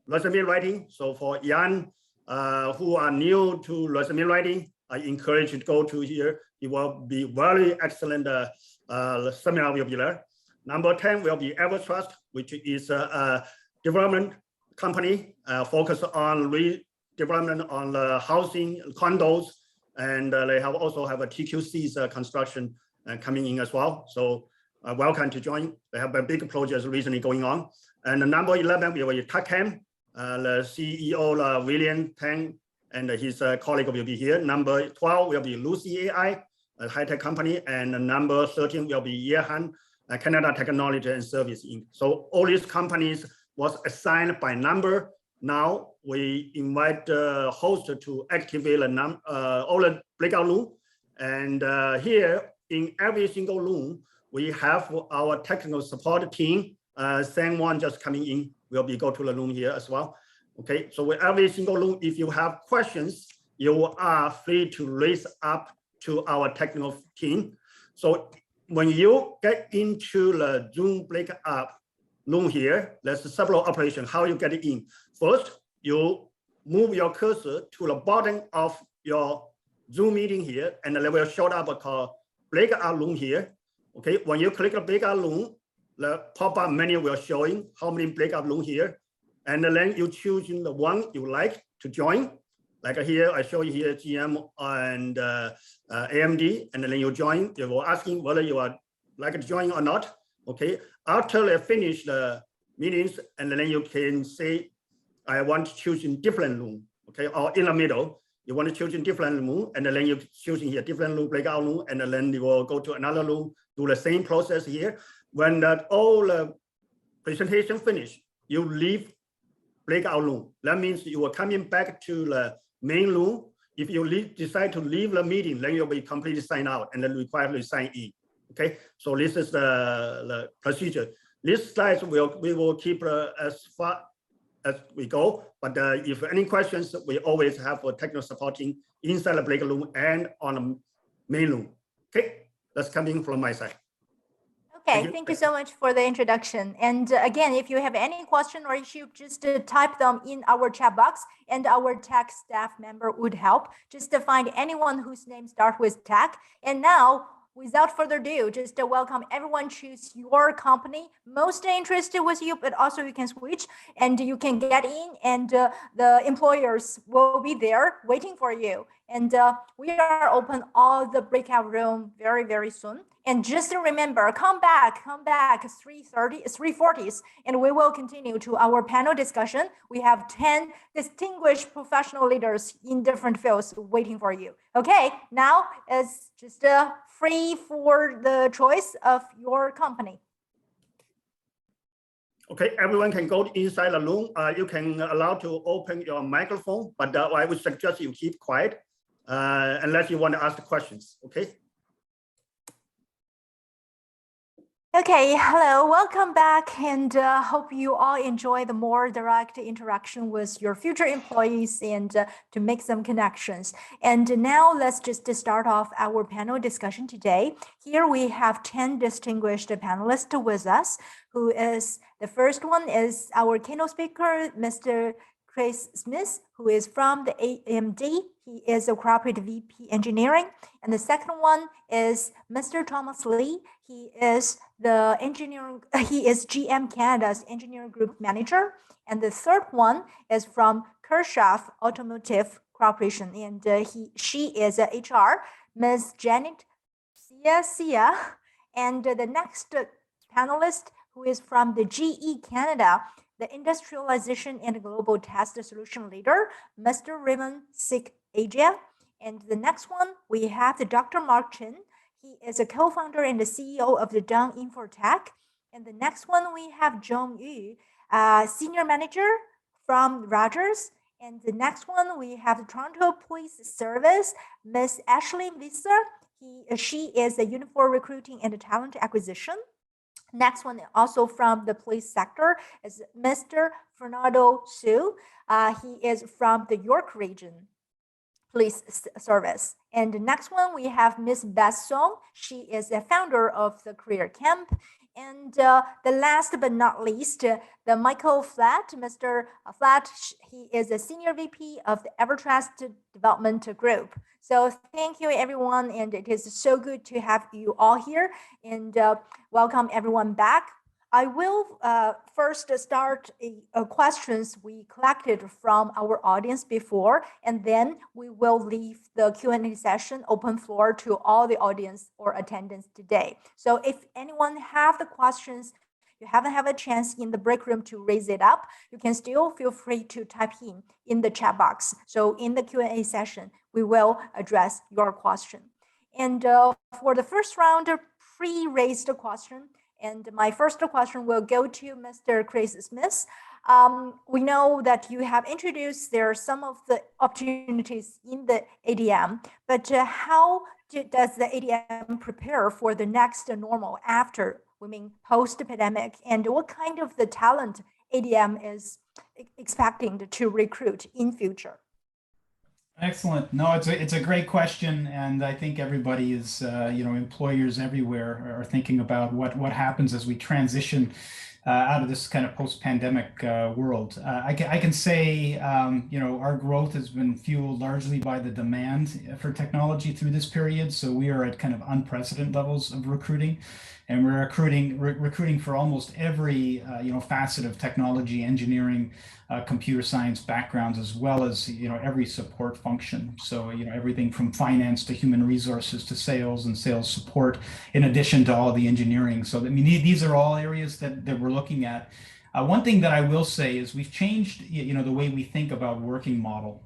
resume writing. So for young who are new to resume writing, I encourage you to go to here. It will be very excellent seminar will be there. Number 10 will be EverTrust, which is a development company focused on redevelopment on the housing, condos, and they also have a TQC's construction coming in as well. So welcome to join. They have a big project recently going on. And number 11 will be TechCamp. The CEO, William Tang, and his colleague will be here. Number 12 will be Lucy AI, a high-tech company. And number 13 will be Yehan, Canada Technology and Service Inc. So all these companies was assigned by number. Now we invite the host to activate all the breakout room. And here in every single room, we have our technical support team. Same one just coming in will be go to the room here as well. Okay, so with every single room, if you have questions, you are free to raise up to our technical team. So when you get into the Zoom breakout room here, there's several operations, how you get in. First, you move your cursor to the bottom of your Zoom meeting here, and they will show up called breakout room here. Okay, when you click a breakout room, the pop-up menu will showing how many breakout room here. And then you choose the one you like to join. Like here, I show you here GM and AMD, and then you join. They will asking whether you are like to join or not. Okay, after they finish the meetings, and then you can say, I want to choose in different room. Okay, or in the middle, you want to choose in different room, and then you choosing here different room, breakout room, and then you will go to another room, do the same process here. When all the presentation finish, you leave breakout room. That means you are coming back to the main room. If you decide to leave the meeting, then you'll be completely signed out and then required to sign in. Okay, so this is the procedure. This slide we will keep as far as we go. But if any questions, we always have a technical supporting inside the breakout room and on the main room. Okay, that's coming from my side. Okay, thank you so much for the introduction. And again, if you have any question or issue, just type them in our chat box and our tech staff member would help just to find anyone whose name starts with tech. And now, without further ado, just to welcome everyone, choose your company most interested with you, but also you can switch and you can get in and the employers will be there waiting for you. And we are open all the breakout room very, very soon. And just remember, come back 3:40, and we will continue to our panel discussion. We have 10 distinguished professional leaders in different fields waiting for you. Okay, now it's just free for the choice of your company. Okay, everyone can go inside the room. You can allow to open your microphone, but I would suggest you keep quiet unless you want to ask questions, okay? Okay, hello, welcome back, and hope you all enjoy the more direct interaction with your future employees and to make some connections. And now let's just start off our panel discussion today. Here we have 10 distinguished panelists with us, who is, the first one is our keynote speaker, Mr. Chris Smith, who is from the AMD. He is a corporate VP engineering. And the second one is Mr. Thomas Lee. He is the engineering, he is GM Canada's engineering group manager. And the third one is from Kershaw Automotive Corporation. And she is a HR, Ms. Janet Sia. And the next panelist, who is from the GE Canada, the Industrialization and Global Test Solution Leader, Mr. Raymond Sik-Agia. And the next one, we have the Dr. Mark Chen. He is a co-founder and the CEO of the Dun Infotech. And the next one, we have John Yu, Senior Manager from Rogers. And the next one, we have the Toronto Police Service, Ms. Ashley Visser. She is a uniform recruiting and talent acquisition. Next one, also from the police sector, is Mr. Fernando Su. He is from the York Region Police Service. And the next one, we have Ms. Beth Song. She is the founder of the Career Camp. And the last but not least, the Michael Flatt. Mr. Flatt, he is a senior VP of the Evertrust Development Group. So thank you, everyone. And it is so good to have you all here, and welcome everyone back. I will first start questions we collected from our audience before, and then we will leave the Q&A session open floor to all the audience or attendants today. So if anyone have the questions, you haven't had a chance in the break room to raise it up, you can still feel free to type in the chat box. So in the Q&A session, we will address your question. And for the first round, pre-raised question, and my first question will go to Mr. Chris Smith. We know that you have introduced there are some of the opportunities in the ADM, but how does the ADM prepare for the next normal after, post-pandemic, and what kind of the talent ADM is expecting to recruit in future? Excellent. No, it's a great question, and I think everybody is, employers everywhere are thinking about what happens as we transition out of this kind of post-pandemic world. I can say, our growth has been fueled largely by the demand for technology through this period. So we are at kind of unprecedented levels of recruiting, and we're recruiting for almost every facet of technology, engineering, computer science backgrounds, as well as every support function. So everything from finance to human resources to sales and sales support, in addition to all the engineering. So these are all areas that we're looking at. One thing that I will say is we've changed the way we think about working model.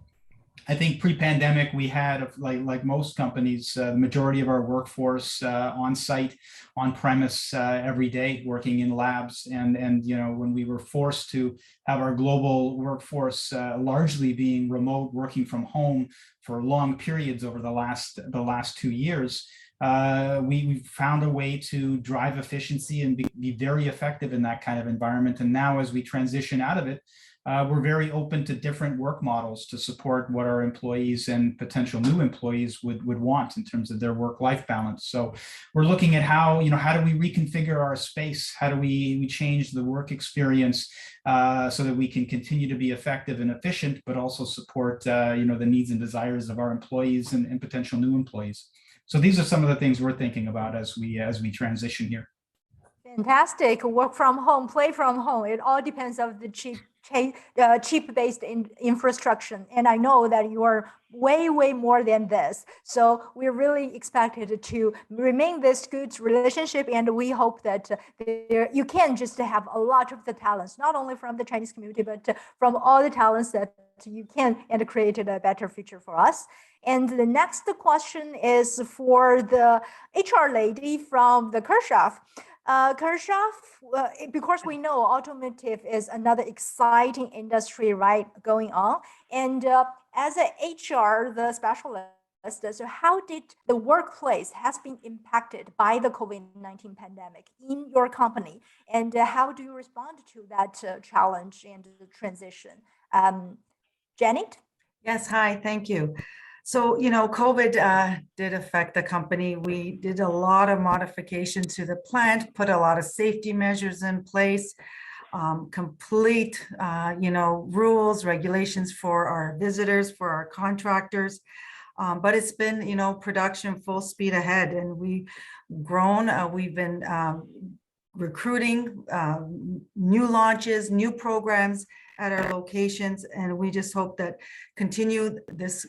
I think pre-pandemic, we had, like most companies, the majority of our workforce on site, on premise every day, working in labs. And when we were forced to have our global workforce largely being remote, working from home for long periods over the last 2 years, we found a way to drive efficiency and be very effective in that kind of environment. And now, as we transition out of it, we're very open to different work models to support what our employees and potential new employees would want in terms of their work-life balance. So we're looking at how do we reconfigure our space? How do we change the work experience so that we can continue to be effective and efficient, but also support the needs and desires of our employees and potential new employees. So these are some of the things we're thinking about as we transition here. Fantastic. Work from home, play from home. It all depends on the chip-based infrastructure. And I know that you are way more than this. So we're really expected to remain this good relationship. And we hope that you can just have a lot of the talents, not only from the Chinese community, but from all the talents that you can, and created a better future for us. And the next question is for the HR lady from the Kirchhoff. Because we know automotive is another exciting industry, right, going on. And as a HR, the specialist, so how did the workplace has been impacted by the COVID-19 pandemic in your company? And how do you respond to that challenge and the transition? Janet? Yes, hi, thank you. So, COVID did affect the company. We did a lot of modification to the plant, put a lot of safety measures in place, complete, rules, regulations for our visitors, for our contractors. But it's been, production full speed ahead, and we've grown. We've been recruiting new launches, new programs at our locations, and we just hope that continue this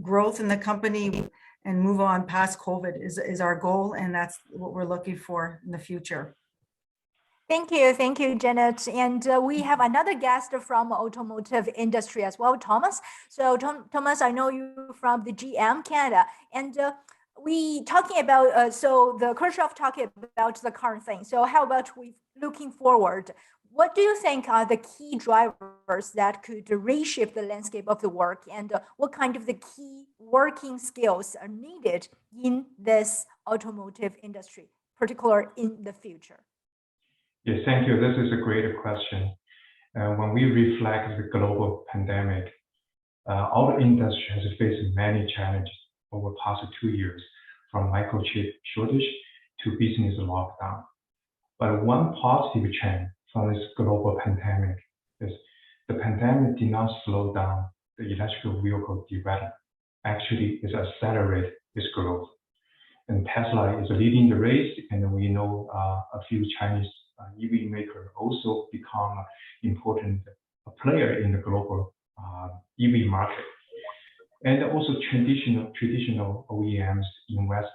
growth in the company and move on past COVID is our goal, and that's what we're looking for in the future. Thank you, Janet. And we have another guest from automotive industry as well, Thomas. So Thomas, I know you from the GM Canada, and we talking about, so the Kirchhoff talking about the current thing. So how about we looking forward? What do you think are the key drivers that could reshape the landscape of the work, and what kind of the key working skills are needed in this automotive industry, particularly in the future? Yes, thank you. This is a great question. When we reflect the global pandemic, our industry has faced many challenges. over past 2 years, from microchip shortage to business lockdown. But one positive trend from this global pandemic is the pandemic did not slow down the electrical vehicle development. Actually, it accelerated its growth. And Tesla is leading the race, and we know a few Chinese EV makers also become important player in the global EV market. And also traditional OEMs invest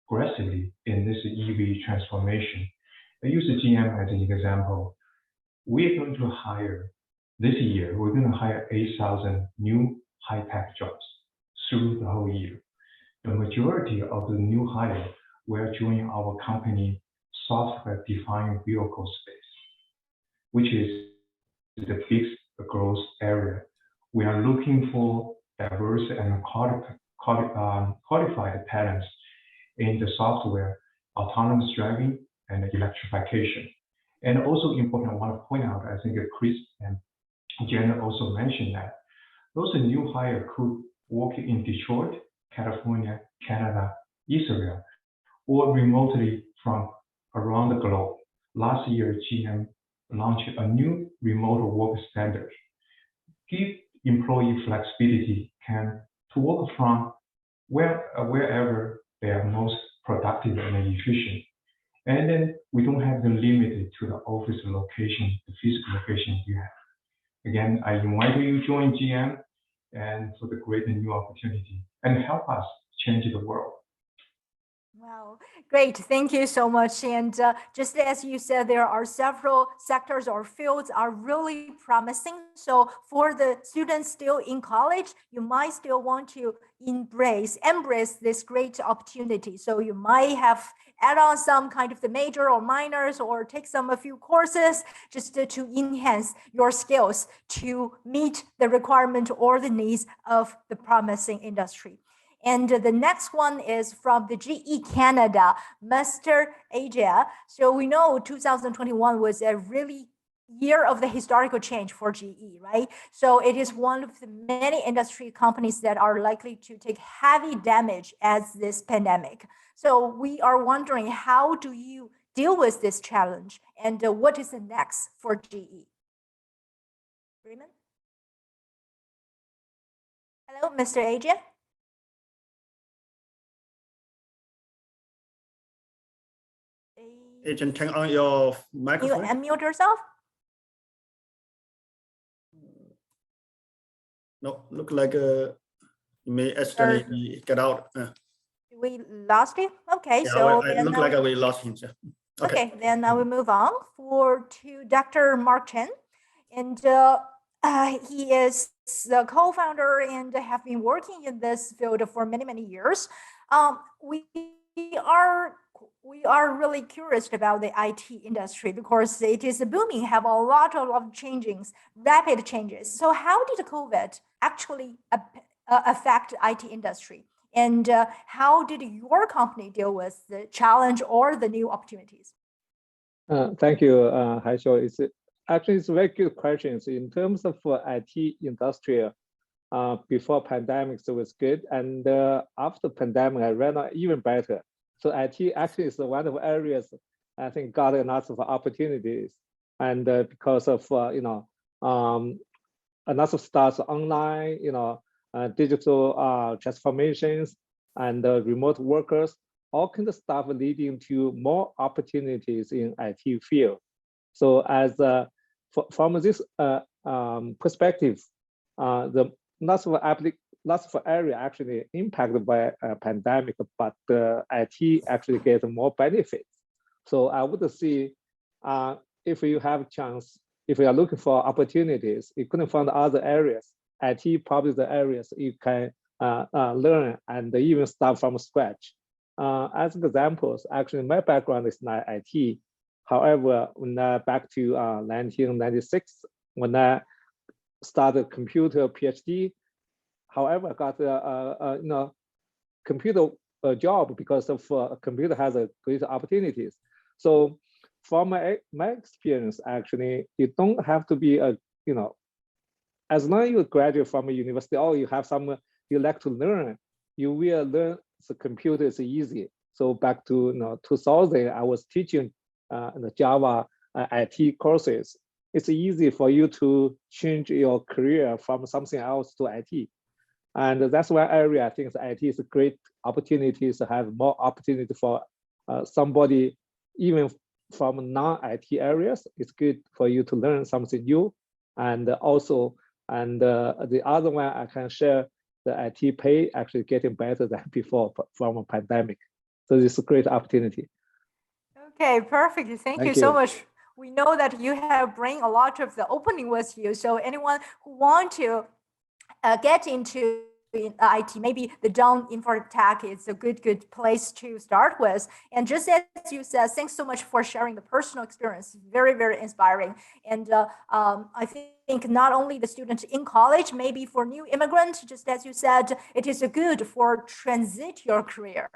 aggressively in this EV transformation. I use GM as an example. We're going to hire, this year, we're going to hire 8,000 new high-tech jobs through the whole year. The majority of the new hire will join our company software-defined vehicle space, which is the biggest growth area. We are looking for diverse and qualified talents in the software, autonomous driving, and electrification. And also important, I want to point out, I think Chris and Jenna also mentioned that those new hire could work in Detroit, California, Canada, Israel, or remotely from around the globe. Last year, GM launched a new remote work standard. Give employee flexibility to work from wherever they are most productive and efficient. And then we don't have to limit it to the office location, the physical location you have. Again, I invite you to join GM and for the great new opportunity and help us change the world. Wow, great. Thank you so much. And just as you said, there are several sectors or fields are really promising. So for the students still in college, you might still want to embrace this great opportunity. So you might have add on some kind of the major or minors or take a few courses just to enhance your skills to meet the requirement or the needs of the promising industry. And the next one is from the GE Canada, Mr. Aja. So we know 2021 was a really year of the historical change for GE, right? So it is one of the many industry companies that are likely to take heavy damage as this pandemic. So we are wondering, how do you deal with this challenge? And what is the next for GE? Raymond? Hello, Mr. Aja? Agent, turn on your microphone. You unmute yourself? No, look like you may accidentally get out. We lost him? Okay, Yeah, so it looked like we lost him. Okay, then I will move on to Dr. Mark Chen. And he is the co-founder and have been working in this field for many, many years. We are really curious about the IT industry because it is booming, have a lot of changes, rapid changes. So how did COVID actually affect IT industry? And how did your company deal with the challenge or the new opportunities? Thank you, Haishou. It's a very good question. In terms of IT industry, before pandemic, so it was good. And after pandemic, I ran out even better. So IT actually is one of the areas I think got a lot of opportunities. And because of, a lot of starts online, digital transformations and remote workers, all kinds of stuff leading to more opportunities in IT field. So as from this perspective, the lots of area actually impacted by a pandemic, but the IT actually gets more benefits. So I would say, if you have a chance, if you are looking for opportunities, you couldn't find other areas. IT probably the areas you can learn and even start from scratch. As examples, actually my background is not IT. However, when I back to 1996, when I started computer PhD, however, I got a computer job because of computer has a great opportunities. So from my experience, actually, you don't have to be as long as you graduate from a university or you have you like to learn, you will learn the computer is easy. So back to 2000, I was teaching the Java IT courses. It's easy for you to change your career from something else to IT. And that's one area I think IT is a great opportunity to have more opportunity for somebody, even from non-IT areas. It's good for you to learn something new. And also, the other one I can share, the IT pay actually getting better than before from a pandemic. So this is a great opportunity. Okay, perfect. Thank you so much. We know that you have bring a lot of the opening with you. So anyone who want to get into IT, maybe the Down Infotech is a good place to start with. And just as you said, thanks so much for sharing the personal experience. Very, very inspiring. And I think not only the students in college, maybe for new immigrants, just as you said, it is good for transit your career.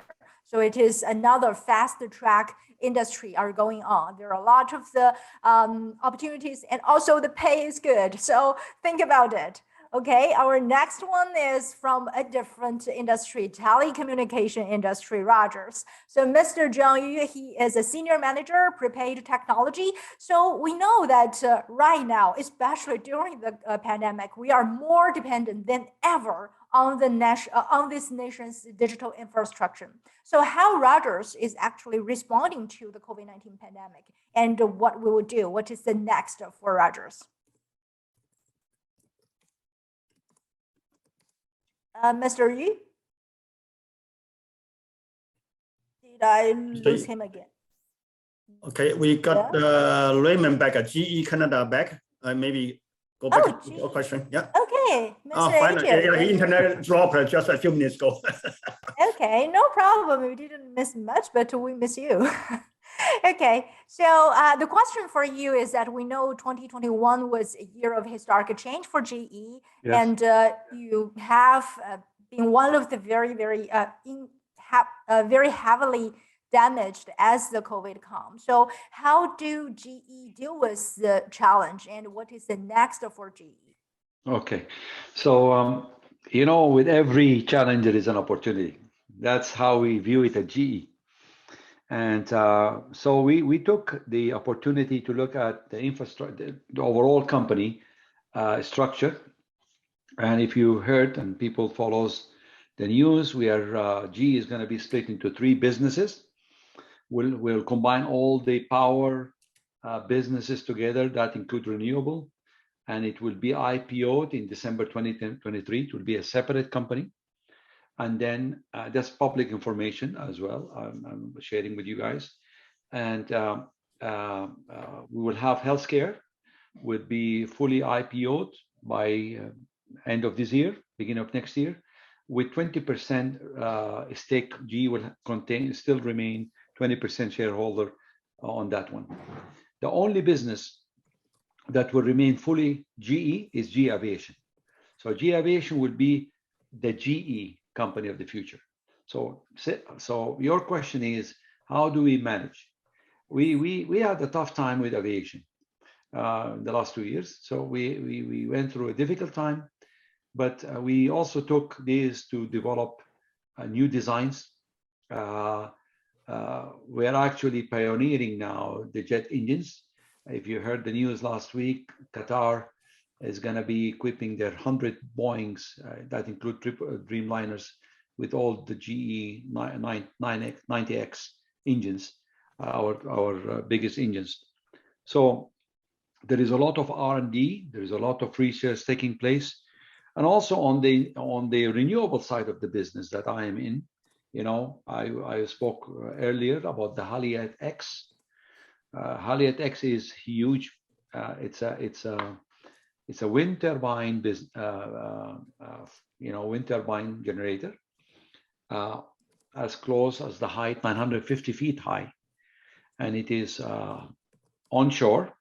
So it is another faster track industry are going on. There are a lot of the opportunities, and also the pay is good. So think about it. Okay, our next one is from a different industry, telecommunication industry, Rogers. So Mr. Zhang Yu, he is a senior manager, prepaid technology. So we know that right now, especially during the pandemic, we are more dependent than ever on this nation's digital infrastructure. So how Rogers is actually responding to the COVID-19 pandemic, and what we will do, what is the next for Rogers? Mr. Yu? Did I lose him again? Okay, we got Raymond back, GE Canada back. Maybe go back to your question. Yeah. Okay. Finally, internet dropped just a few minutes ago. Okay, no problem. We didn't miss much, but we miss you. Okay, so the question for you is that we know 2021 was a year of historic change for GE, yes. And you have been one of the very heavily damaged as the COVID comes. So how do GE deal with the challenge, and what is the next for GE? Okay, so with every challenge there is an opportunity. That's how we view it at GE. And so we took the opportunity to look at the infrastructure, the overall company structure. And if you heard and people follows the news, GE is going to be split into 3 businesses. We'll combine all the power businesses together that include renewable, and it will be IPO'd in December 2023. It will be a separate company. And then that's public information as well. I'm sharing with you guys. And we will have healthcare, will be fully IPO'd by end of this year, beginning of next year, with 20% stake. GE will still remain 20% shareholder on that one. The only business that will remain fully GE is GE Aviation. So GE Aviation will be the GE company of the future. So your question is, how do we manage? We had a tough time with aviation the last 2 years. So we went through a difficult time, but we also took this to develop new designs. We're actually pioneering now the jet engines. If you heard the news last week, Qatar is going to be equipping their 100 Boeings that include Dreamliners with all the GE 90X engines, our biggest engines. So there is a lot of R&D, there is a lot of research taking place, and also on the renewable side of the business that I am in. I spoke earlier about the Haliade X. Haliade X is huge. It's a wind turbine wind turbine generator, as close as the height, 950 feet high, and it is offshore.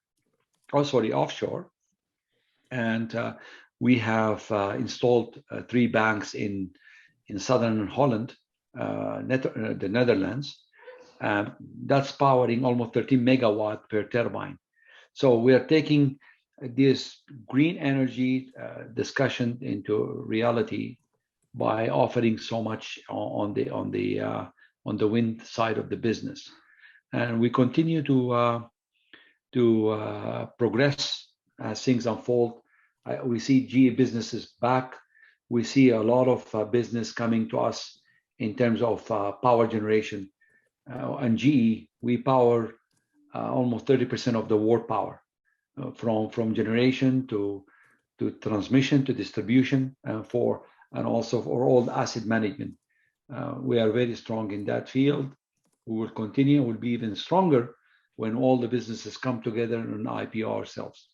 And we have installed 3 banks in southern Holland, the Netherlands. That's powering almost 13 megawatt per turbine. So we are taking this green energy discussion into reality by offering so much on the wind side of the business. And we continue to progress as things unfold. We see GE businesses back. We see a lot of business coming to us in terms of power generation. And GE, we power almost 30% of the world power, from generation to transmission to distribution, and also for all the asset management. We are very strong in that field. We will continue. We'll be even stronger when all the businesses come together and IPO ourselves.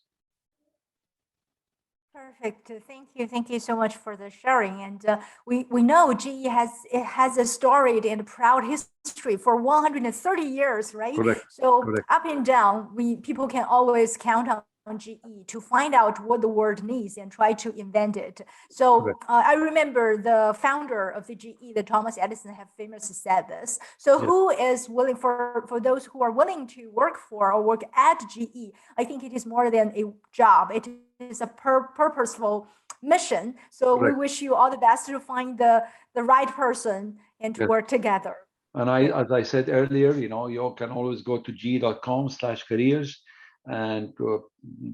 Perfect. Thank you so much for the sharing. And we know GE has a storied and proud history for 130 years, right? Correct. So Correct. up and down, people can always count on GE to find out what the world needs and try to invent it. So I remember the founder of the GE, the Thomas Edison, have famously said this. So who is willing for those who are willing to work for or work at GE? I think it is more than a job. It is a purposeful mission. So we wish you all the best to find the right person and to work together. And as I said earlier, you can always go to ge.com/careers. And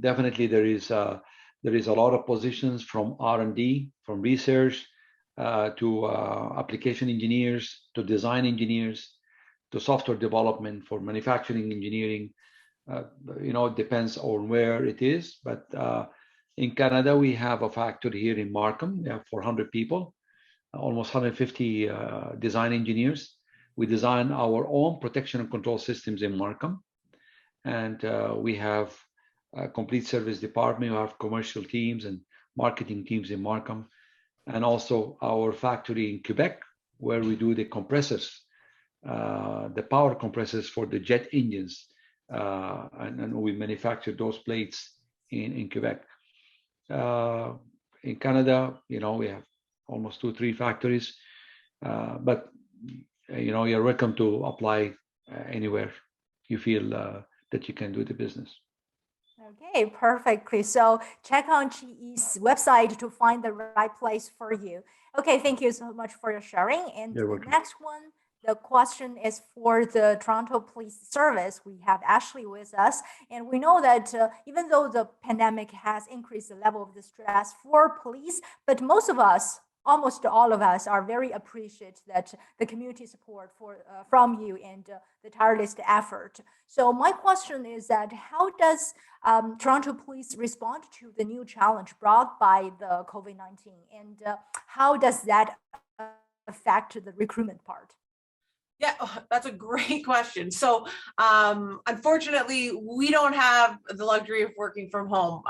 definitely there is a lot of positions from R&D, from research, to application engineers, to design engineers, to software development, for manufacturing engineering. It depends on where it is. But in Canada, we have a factory here in Markham. We have 400 people, almost 150 design engineers. We design our own protection and control systems in Markham. And we have a complete service department. We have commercial teams and marketing teams in Markham, and also our factory in Quebec, where we do the compressors, the power compressors for the jet engines, and we manufacture those plates in Quebec. In Canada, we have almost 2-3 factories, but you're welcome to apply anywhere you feel that you can do the business. Okay, perfectly. So check on GE's website to find the right place for you. Okay, thank you so much for your sharing. And the next one, the question is for the Toronto Police Service. We have Ashley with us, and we know that even though the pandemic has increased the level of the stress for police, but most of us, almost all of us, are very appreciative that the community support from you and the tireless effort. So my question is that how does Toronto Police respond to the new challenge brought by the COVID-19, and how does that affect the recruitment part? Yeah, that's a great question. So unfortunately, we don't have the luxury of working from home.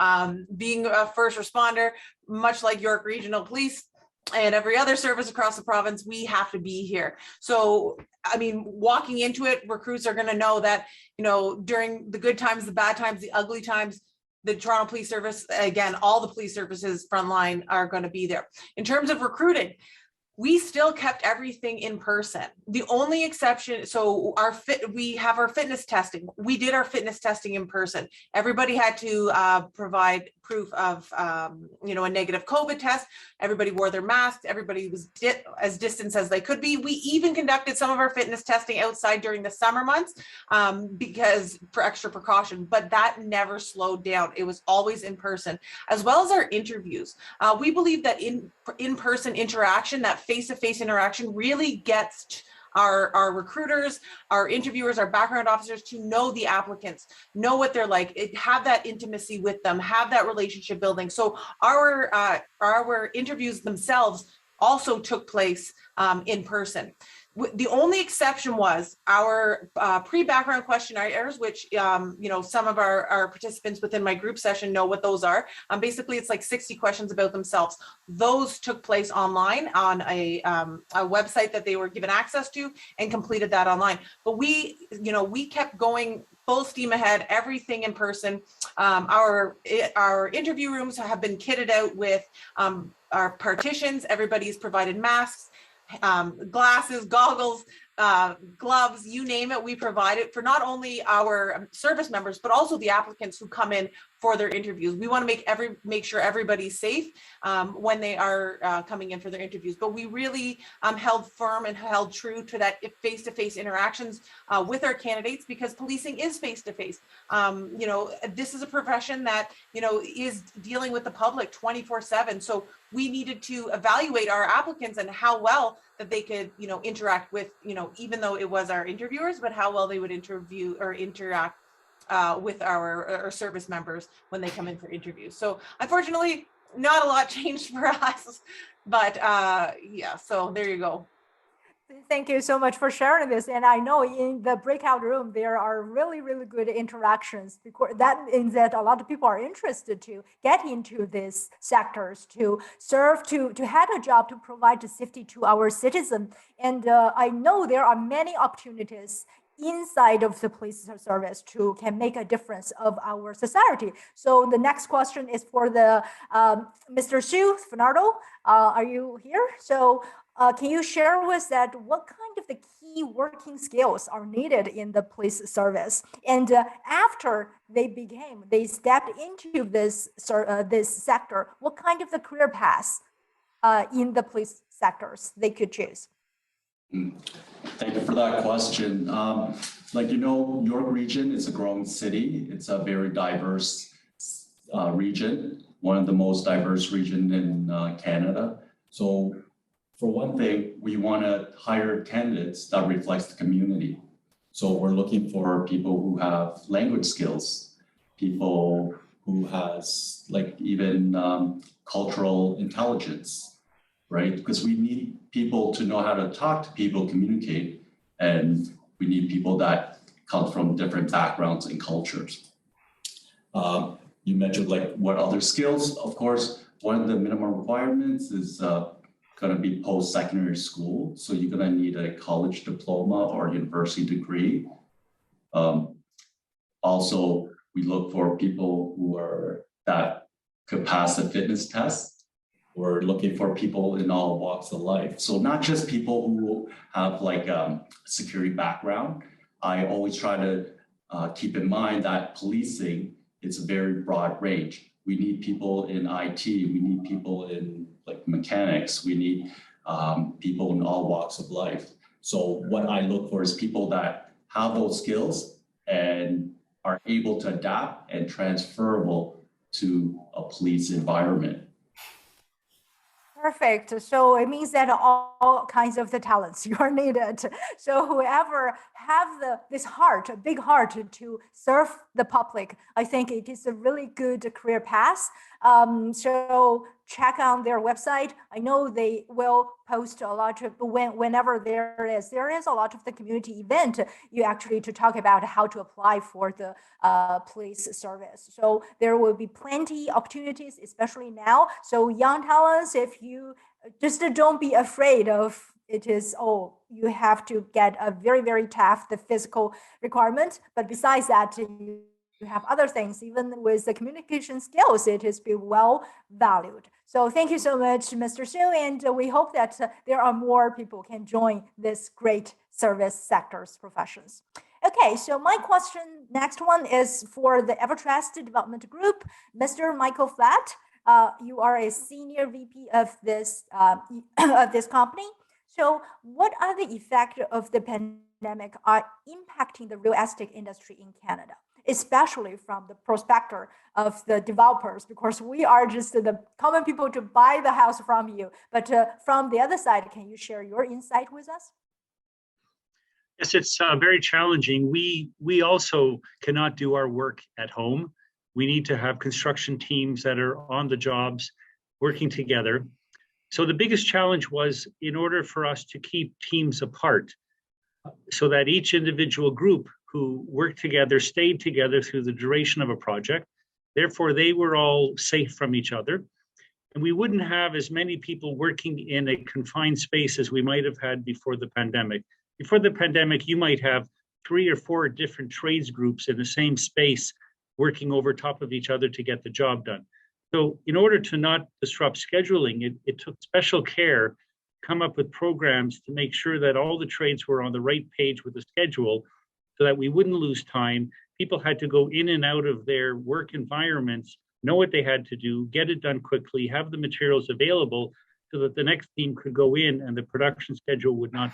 Being a first responder, much like York Regional Police and every other service across the province, we have to be here. So, I mean, walking into it, recruits are going to know that, during the good times, the bad times, the ugly times, the Toronto Police Service, again, all the police services frontline are going to be there. In terms of recruiting, we still kept everything in person. The only exception, so we have our fitness testing. We did our fitness testing in person. Everybody had to provide proof of, a negative COVID test. Everybody wore their masks. Everybody was as distant as they could be. We even conducted some of our fitness testing outside during the summer months because for extra precaution, but that never slowed down. It was always in person, as well as our interviews. We believe that in-person interaction, that face-to-face interaction really gets our recruiters, our interviewers, our background officers to know the applicants, know what they're like, have that intimacy with them, have that relationship building. So our interviews themselves also took place in person. The only exception was our pre-background questionnaires, which some of our participants within my group session know what those are. Basically, it's like 60 questions about themselves. Those took place online on a website that they were given access to and completed that online. But we kept going full steam ahead, everything in person. Our interview rooms have been kitted out with our partitions. Everybody's provided masks, glasses, goggles, gloves, you name it. We provide it for not only our service members, but also the applicants who come in for their interviews. We want to make sure everybody's safe when they are coming in for their interviews. But we really held firm and held true to that face-to-face interactions with our candidates, because policing is face-to-face. You know, this is a profession that, you know, is dealing with the public 24/7. So we needed to evaluate our applicants and how well that they could, you know, interact with, you know, even though it was our interviewers, but how well they would interview or interact with our service members when they come in for interviews. So unfortunately, not a lot changed for us, but yeah, so there you go. Thank you so much for sharing this. And I know in the breakout room, there are really, really good interactions, because that means that a lot of people are interested to get into these sectors, to serve, to have a job, to provide safety to our citizens. And I know there are many opportunities inside of the police service to can make a difference of our society. So the next question is for the Mr. Xu Fernando. Are you here? So can you share with that what kind of the key working skills are needed in the police service? And after they stepped into this sector, what kind of the career paths in the police sectors they could choose? Thank you for that question. Like, you know, York region is a growing city. It's a very diverse region, one of the most diverse region in Canada. So for one thing, we want to hire candidates that reflects the community. So we're looking for people who have language skills, people who has like even cultural intelligence, right? Because we need people to know how to talk to people, communicate, and we need people that come from different backgrounds and cultures. You mentioned like what other skills. Of course, one of the minimum requirements is going to be post-secondary school. So you're going to need a college diploma or university degree. Also, we look for people that could pass the fitness test. We're looking for people in all walks of life. So not just people who have like a security background. I always try to keep in mind that policing is a very broad range. We need people in IT, we need people in like mechanics, we need people in all walks of life. So what I look for is people that have those skills and are able to adapt and transferable to a police environment. Perfect. So it means that all kinds of the talents you are needed. So whoever have this heart, a big heart to serve the public, I think it is a really good career path. So check on their website. I know they will post a lot of whenever there is a lot of the community event, you actually to talk about how to apply for the police service. So there will be plenty opportunities, especially now. So young talents, if you just don't be afraid of it is, oh, you have to get a very, very tough, the physical requirement. But besides that, you have other things, even with the communication skills, it is be well valued. So thank you so much, Mr. Xu, and we hope that there are more people can join this great service sectors professions. Okay, so my next one is for the Evertrust Development Group, Mr. Michael Flatt. You are a senior VP of this company. So what are the effects of the pandemic are impacting the real estate industry in Canada, especially from the perspective of the developers, because we are just the common people to buy the house from you. But from the other side, can you share your insight with us? Yes, it's very challenging. We also cannot do our work at home. We need to have construction teams that are on the jobs working together. So the biggest challenge was in order for us to keep teams apart so that each individual group who worked together stayed together through the duration of a project. Therefore, they were all safe from each other. And we wouldn't have as many people working in a confined space as we might have had before the pandemic. Before the pandemic, you might have 3 or 4 different trades groups in the same space working over top of each other to get the job done. So in order to not disrupt scheduling, it took special care to come up with programs to make sure that all the trades were on the right page with the schedule so that we wouldn't lose time. people had to go in and out of their work environments, know what they had to do, get it done quickly, have the materials available so that the next team could go in and the production schedule would not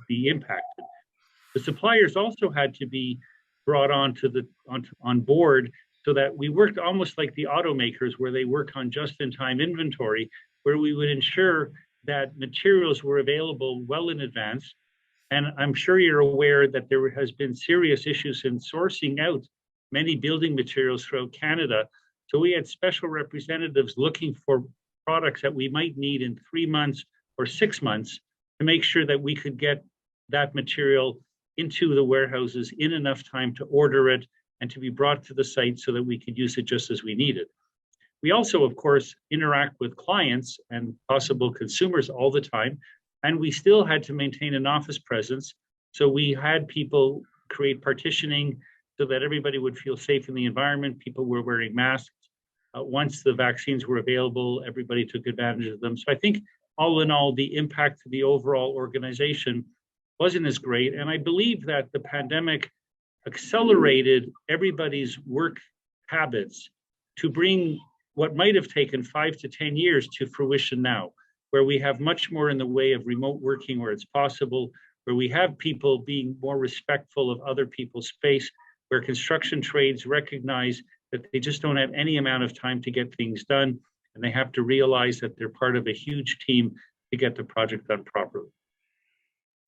be impacted. The suppliers also had to be brought on board so that we worked almost like the automakers, where they work on just-in-time inventory, where we would ensure that materials were available well in advance. And I'm sure you're aware that there has been serious issues in sourcing out many building materials throughout Canada. So we had special representatives looking for products that we might need in 3 months or 6 months to make sure that we could get that material into the warehouses in enough time to order it and to be brought to the site so that we could use it just as we need it. We also, of course, interact with clients and possible consumers all the time, and we still had to maintain an office presence. So we had people create partitioning so that everybody would feel safe in the environment. People were wearing masks. Once the vaccines were available, everybody took advantage of them. So I think all in all, the impact to the overall organization wasn't as great. And I believe that the pandemic accelerated everybody's work habits to bring what might have taken 5 to 10 years to fruition now, where we have much more in the way of remote working where it's possible, where we have people being more respectful of other people's space, where construction trades recognize that they just don't have any amount of time to get things done, and they have to realize that they're part of a huge team to get the project done properly.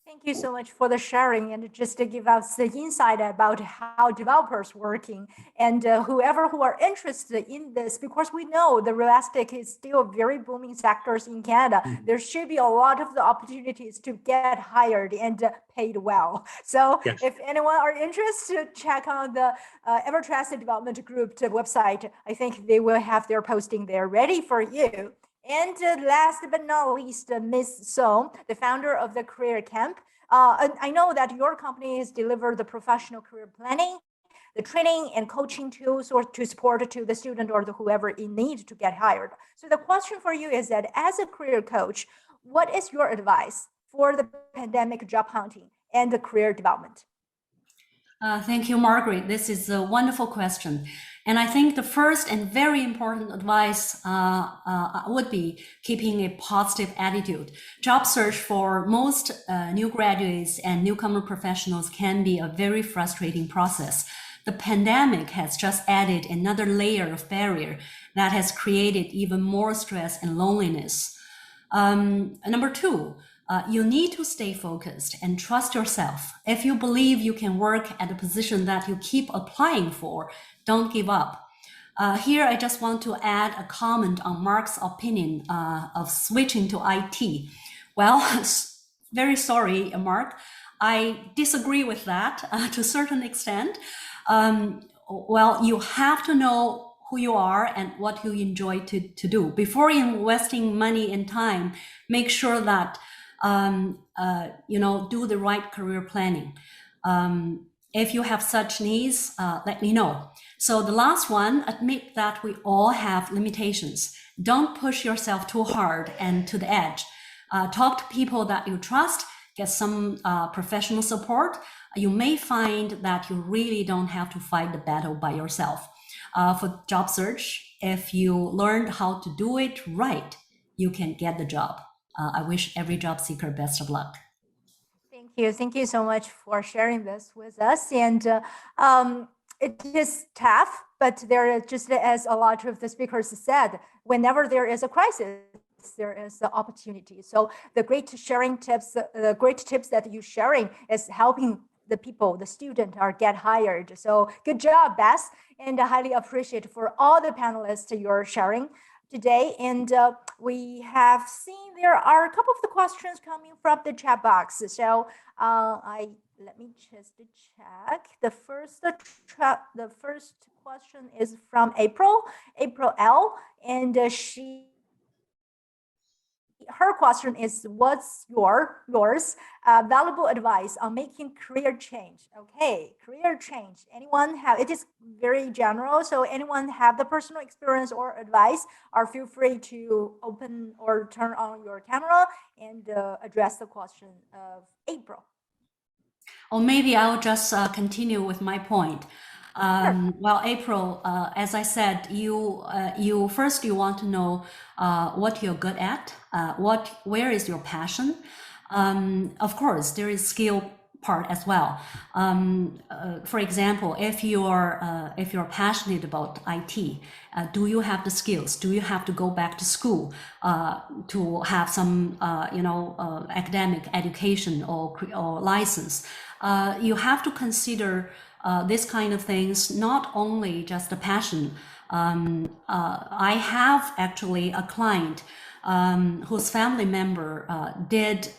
Thank you so much for the sharing and just to give us the insight about how developers working and whoever who are interested in this, because we know the real estate is still very booming sectors in Canada. Mm-hmm. There should be a lot of the opportunities to get hired and paid well. So yes, if anyone are interested, check on the Evertrust Development Group website. I think they will have their posting there ready for you. And last but not least, Ms. Song, the founder of the Career Camp. I know that your company has delivered the professional career planning, the training and coaching tools or to support to the student or the whoever in need to get hired. So the question for you is that as a career coach, what is your advice for the pandemic job hunting and the career development? Thank you, Margaret. This is a wonderful question. And I think the first and very important advice would be keeping a positive attitude. Job search for most new graduates and newcomer professionals can be a very frustrating process. The pandemic has just added another layer of barrier that has created even more stress and loneliness. Number two, you need to stay focused and trust yourself. If you believe you can work at a position that you keep applying for, don't give up. Here, I just want to add a comment on Mark's opinion of switching to IT. Well, very sorry, Mark. I disagree with that to a certain extent. Well, you have to know who you are and what you enjoy to do. Before investing money and time, make sure that do the right career planning. If you have such needs, let me know. So the last one, admit that we all have limitations. Don't push yourself too hard and to the edge. Talk to people that you trust, get some professional support. You may find that you really don't have to fight the battle by yourself. For job search, if you learned how to do it right, you can get the job. I wish every job seeker best of luck. Thank you. Thank you so much for sharing this with us. And it is tough, but there is, just as a lot of the speakers said, whenever there is a crisis, there is an opportunity. So the great sharing tips, the great tips that you're sharing is helping the people, the student are get hired. So good job, Beth, and I highly appreciate for all the panelists you're sharing today. And we have seen there are a couple of the questions coming from the chat box. So let me just check. The first question is from April L, and her question is, what's yours valuable advice on making career change? Okay, career change. Anyone have, it is very general, so anyone have the personal experience or advice, or feel free to open or turn on your camera and address the question of April. Or maybe I'll just continue with my point. Well, April, as I said, you first you want to know what you're good at, where is your passion. Of course, there is skill part as well. For example, if you're passionate about IT, do you have the skills? Do you have to go back to school to have some academic education or license? You have to consider this kind of things, not only just the passion. I have actually a client whose family member did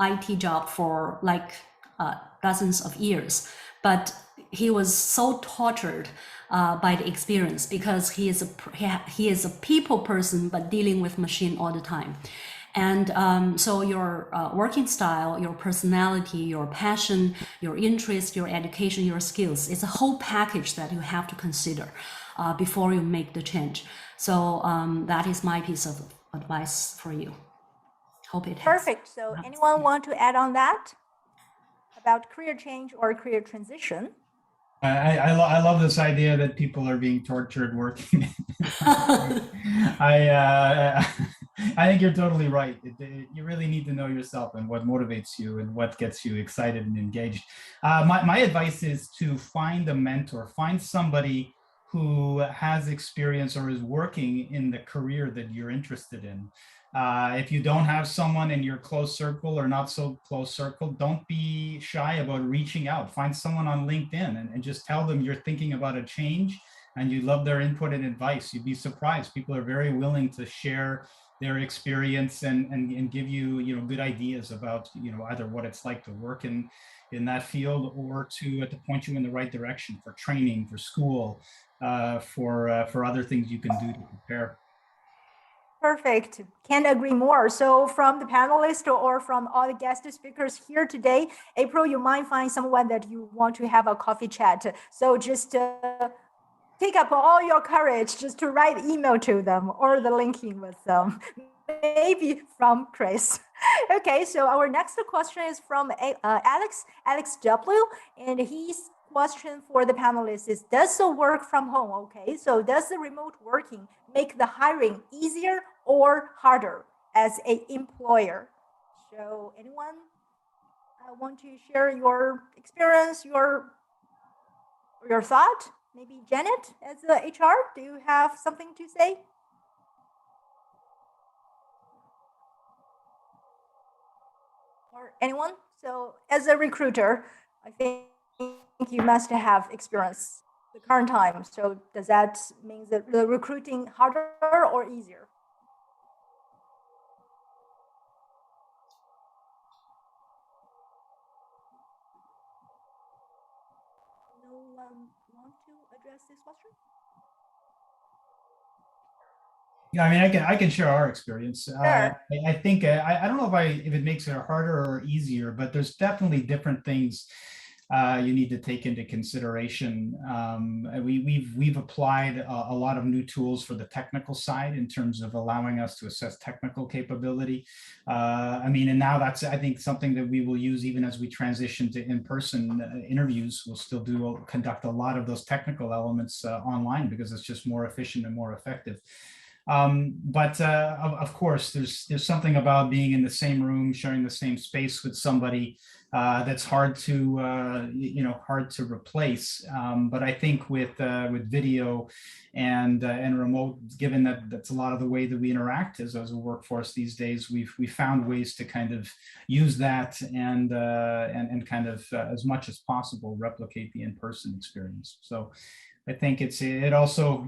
IT job for like dozens of years, but he was so tortured by the experience because he is a people person, but dealing with machine all the time. And so your working style, your personality, your passion, your interest, your education, your skills, it's a whole package that you have to consider before you make the change. So that is my piece of advice for you. Hope it helps. Perfect. So anyone want to add on that about career change or career transition? I love this idea that people are being tortured working. I think you're totally right. You really need to know yourself and what motivates you and what gets you excited and engaged. My advice is to find a mentor, find somebody who has experience or is working in the career that you're interested in. If you don't have someone in your close circle or not so close circle, don't be shy about reaching out. Find someone on LinkedIn and just tell them you're thinking about a change and you love their input and advice. You'd be surprised. People are very willing to share their experience and give you, good ideas about, either what it's like to work in that field or to point you in the right direction for training, for school, for other things you can do to prepare. Perfect. Can't agree more. So from the panelists or from all the guest speakers here today, April, you might find someone that you want to have a coffee chat. So just take up all your courage just to write email to them or the linking with them, maybe from Chris. Okay, so our next question is from Alex W. And his question for the panelists is, does the work from home, okay, so does the remote working make the hiring easier or harder as an employer? So anyone want to share your experience, your thought? Maybe Janet, as the HR, do you have something to say? Or anyone? So as a recruiter, I think you must have experience the current time. So does that mean that the recruiting harder or easier? No one want to address this question? Yeah, I mean, I can share our experience. Sure. I think I don't know if it makes it harder or easier, but there's definitely different things you need to take into consideration. We've applied a lot of new tools for the technical side in terms of allowing us to assess technical capability. And now that's, I think, something that we will use even as we transition to in-person interviews. We'll still conduct a lot of those technical elements online because it's just more efficient and more effective. But of course, there's something about being in the same room, sharing the same space with somebody that's hard to replace. But I think with video and remote, given that that's a lot of the way that we interact as a workforce these days, we found ways to kind of use that and kind of as much as possible replicate the in-person experience. So I think it also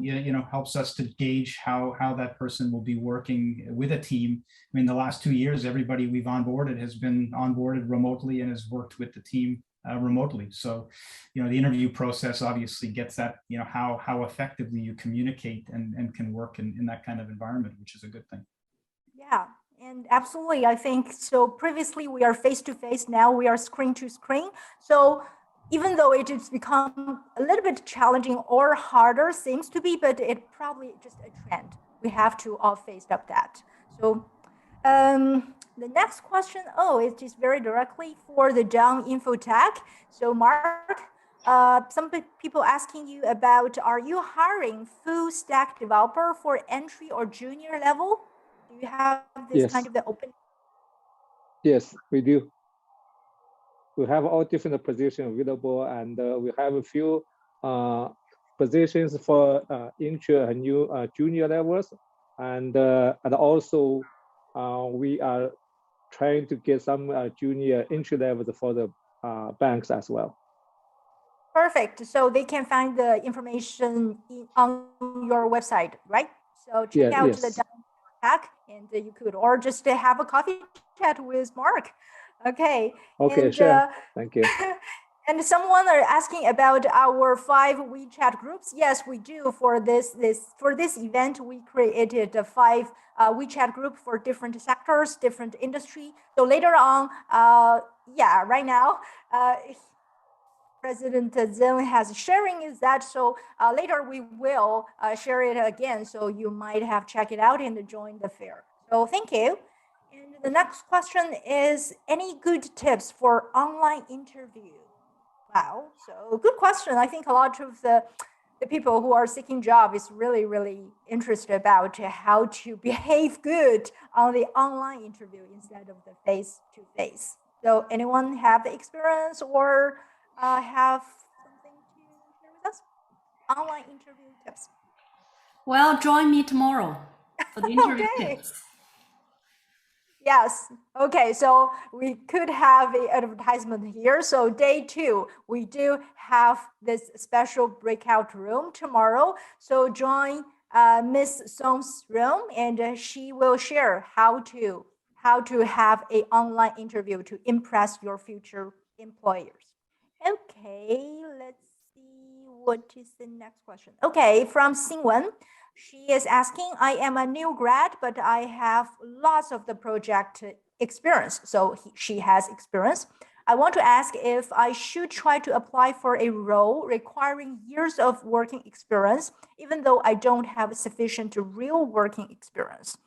helps us to gauge how that person will be working with a team. I mean, the last 2 years, everybody we've onboarded has been onboarded remotely and has worked with the team remotely. So, the interview process obviously gets that, how effectively you communicate and can work in that kind of environment, which is a good thing. Yeah. And absolutely, I think so. Previously, we are face-to-face. Now we are screen-to-screen. So even though it has become a little bit challenging or harder, seems to be, but it probably just a trend. We have to all face up that. So the next question, it is very directly for the John Infotech. So Mark, some people asking you about, are you hiring full stack developer for entry or junior level? Do you have this Yes. kind of the open? Yes, we do. We have all different positions available, and we have a few positions for entry and new junior levels, and also we are trying to get some junior entry levels for the banks as well. Perfect. So they can find the information on your website, right? So check out the hack, and you could, or just have a coffee chat with Mark. Okay. Okay, and, sure. Thank you. And someone are asking about our 5 WeChat groups. Yes, we do. For this event, we created 5 WeChat group for different sectors, different industry. So later on, right now, President Zeng has sharing is that. So later we will share it again. So you might have check it out and join the fair. So thank you. And the next question is, any good tips for online interview? Wow, so good question. I think a lot of the people who are seeking job is really, really interested about how to behave good on the online interview instead of the face-to-face. So anyone have the experience or have something to share with us? Online interview tips. Well, join me tomorrow for the interview tips. Yes. Okay. So we could have an advertisement here. So day 2, we do have this special breakout room tomorrow. So join Miss Song's room, and she will share how to have an online interview to impress your future employers. Okay. Let's see what is the next question. Okay, from Xingwen. She is asking, I am a new grad, but I have lots of the project experience. So she has experience. I want to ask if I should try to apply for a role requiring years of working experience, even though I don't have sufficient real working experience.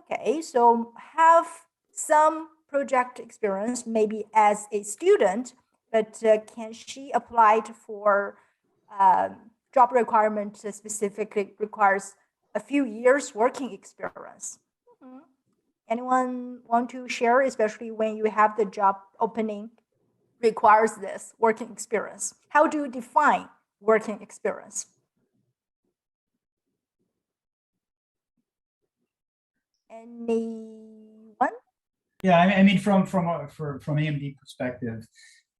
Okay, so have some project experience, maybe as a student, but can she apply for job requirement specifically requires a few years working experience? Anyone want to share, especially when you have the job opening requires this working experience? How do you define working experience? Anyone? Yeah, I mean, from AMD perspective,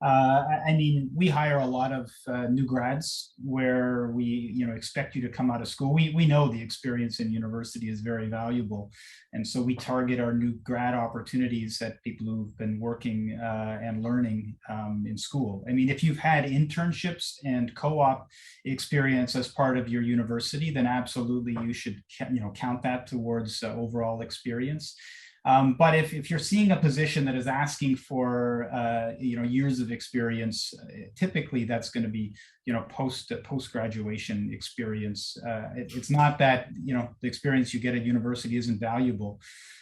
I mean, we hire a lot of new grads where we, expect you to come out of school. We know the experience in university is very valuable. And so we target our new grad opportunities at people who've been working and learning in school. I mean, if you've had internships and co-op experience as part of your university, then absolutely you should, count that towards overall experience. But if you're seeing a position that is asking for years of experience, typically that's going to be post graduation experience. It's not that the experience you get at university isn't valuable.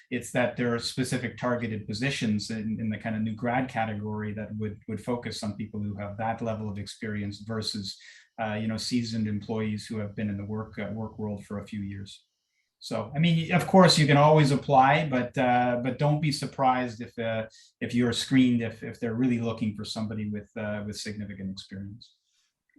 It's that there are specific targeted positions in the kind of new grad category that would focus on people who have that level of experience versus seasoned employees who have been in the work world for a few years. So, I mean, of course, you can always apply, but don't be surprised if you're screened if they're really looking for somebody with significant experience.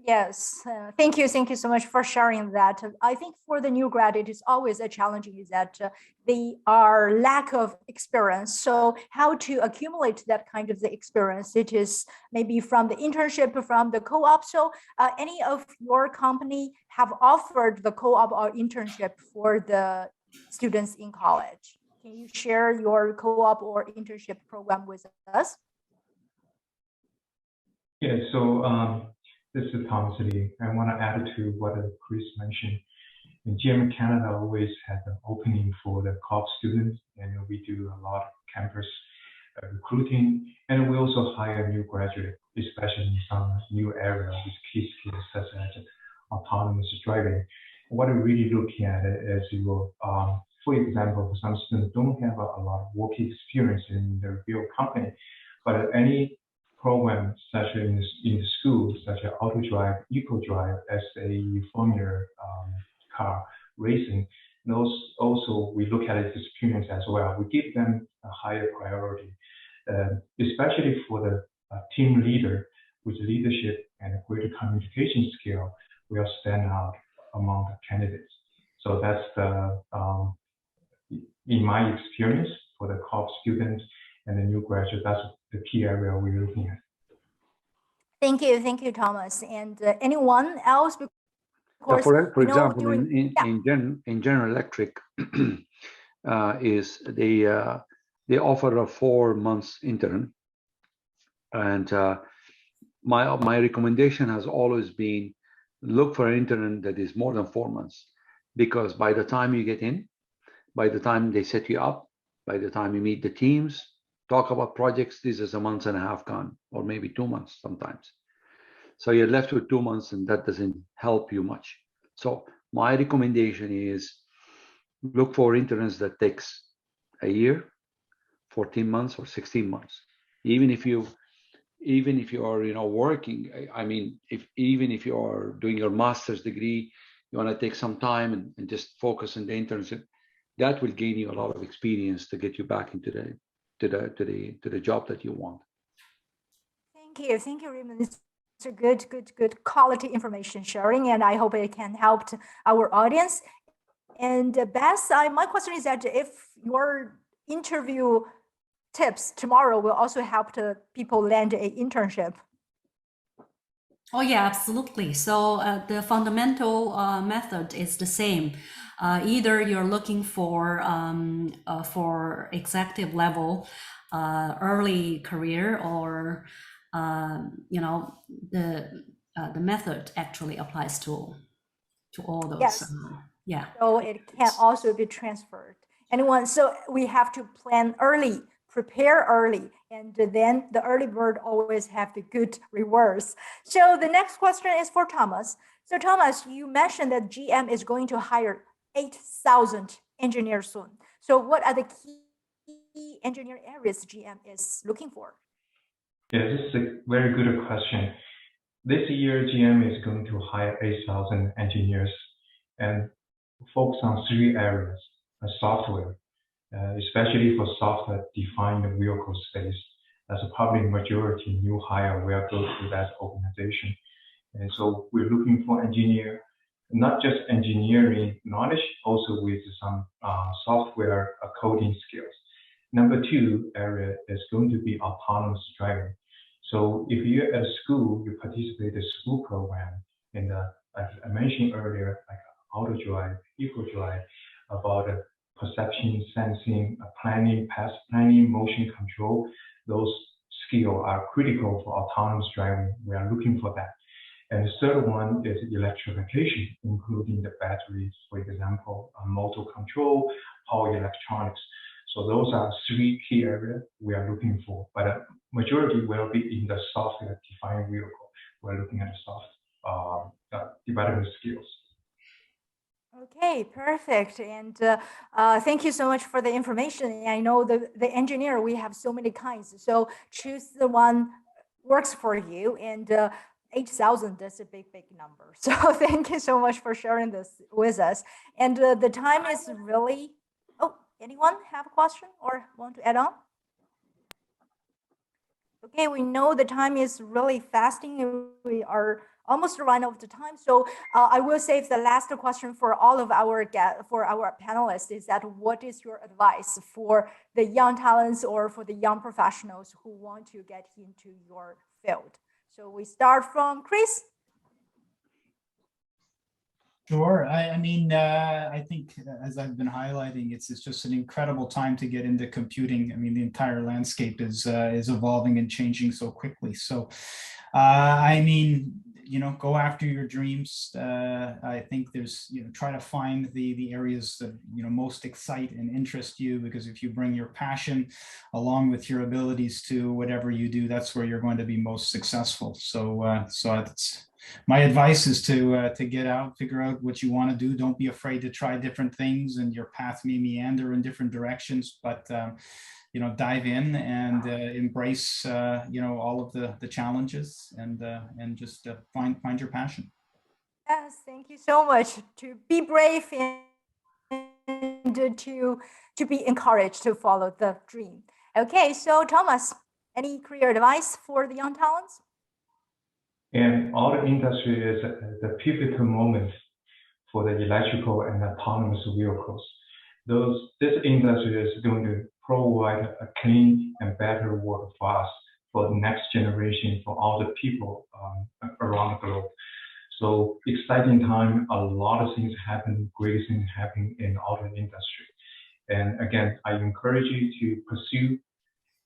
Yes, thank you so much for sharing that. I think for the new grad, it is always a challenge is that they are lack of experience. So how to accumulate that kind of the experience? It is maybe from the internship, from the co-op. So any of your company have offered the co-op or internship for the students in college? Can you share your co-op or internship program with us? Yeah, so this is Thomas Lee. I want to add to what Chris mentioned. And GM Canada always has an opening for the co-op students, and we do a lot of campus recruiting, and we also hire new graduates, especially in some new areas with key skills such as autonomous driving. What we're really looking at is, for example, some students don't have a lot of work experience in their real company, but any programs such as in the school, such as AutoDrive, EcoDrive as a Formula car racing. Those also we look at its experience as well. We give them a higher priority, especially for the team leader with leadership and greater communication skill will stand out among the candidates. So that's the, in my experience, for the COP students and the new graduates, that's the key area we're looking at. Thank you, Thomas. And anyone else? Because, for example, during, in General Electric, is they offer a 4 months intern, and my recommendation has always been look for an intern that is more than 4 months, because by the time you get in, by the time they set you up, by the time you meet the teams, talk about projects, this is a month and a half gone, or maybe 2 months sometimes. So you're left with 2 months, and that doesn't help you much. So my recommendation is look for interns that takes a year, 14 months, or 16 months. Even if you are working, I mean, even if you are doing your master's degree, you want to take some time and just focus on the internship. That will gain you a lot of experience to get you back into the job that you want. Thank you, Raymond. It's a good quality information sharing, and I hope it can help our audience. And Beth, my question is that if your interview tips tomorrow will also help the people land an internship. Oh yeah, absolutely. So the fundamental method is the same. Either you're looking for executive level early career, or the method actually applies to all those. Yes. Yeah. So it can also be transferred. Anyone? So we have to plan early, prepare early, and then the early bird always have the good rewards. So the next question is for Thomas. So Thomas, you mentioned that GM is going to hire 8,000 engineers soon. So what are the key engineering areas GM is looking for? Yeah, this is a very good question. This year, GM is going to hire 8,000 engineers and focus on 3 areas: software, especially for software-defined vehicle space. As a public majority new hire will go to that organization. And so we're looking for engineer, not just engineering knowledge, also with some software coding skills. Number 2 area is going to be autonomous driving. So if you're at a school, you participate in the school program, and as I mentioned earlier, like AutoDrive, EcoDrive, about perception, sensing, planning, path planning, motion control, those skills are critical for autonomous driving. We are looking for that. And the third one is electrification, including the batteries, for example, motor control, power electronics. So those are 3 key areas we are looking for, but a majority will be in the software-defined vehicle. We're looking at the soft development skills. Okay, perfect. And thank you so much for the information. I know the engineer, we have so many kinds. So choose the one works for you. And 8,000, that's a big number. So thank you so much for sharing this with us. And the time is really, anyone have a question or want to add on? Okay, we know the time is really fasting. We are almost run out of the time. So I will save the last question for all of our panelists is that what is your advice for the young talents or for the young professionals who want to get into your field? So we start from Chris. Sure. I mean, I think as I've been highlighting, it's just an incredible time to get into computing. I mean, the entire landscape is evolving and changing so quickly. So, I mean, go after your dreams. I think there's, try to find the areas that, most excite and interest you, because if you bring your passion along with your abilities to whatever you do, that's where you're going to be most successful. So, My advice is to get out, figure out what you want to do. Don't be afraid to try different things, and your path may meander in different directions, but dive in and embrace all of the challenges and just find your passion. Yes, thank you so much. To be brave and to be encouraged to follow the dream. Okay, so Thomas, any career advice for the young talents? And auto industry is the pivotal moment for the electrical and autonomous vehicles. This industry is going to provide a clean and better world for us, for the next generation, for all the people around the globe. So exciting time, a lot of things happen, great things happen in the auto industry. And again, I encourage you to pursue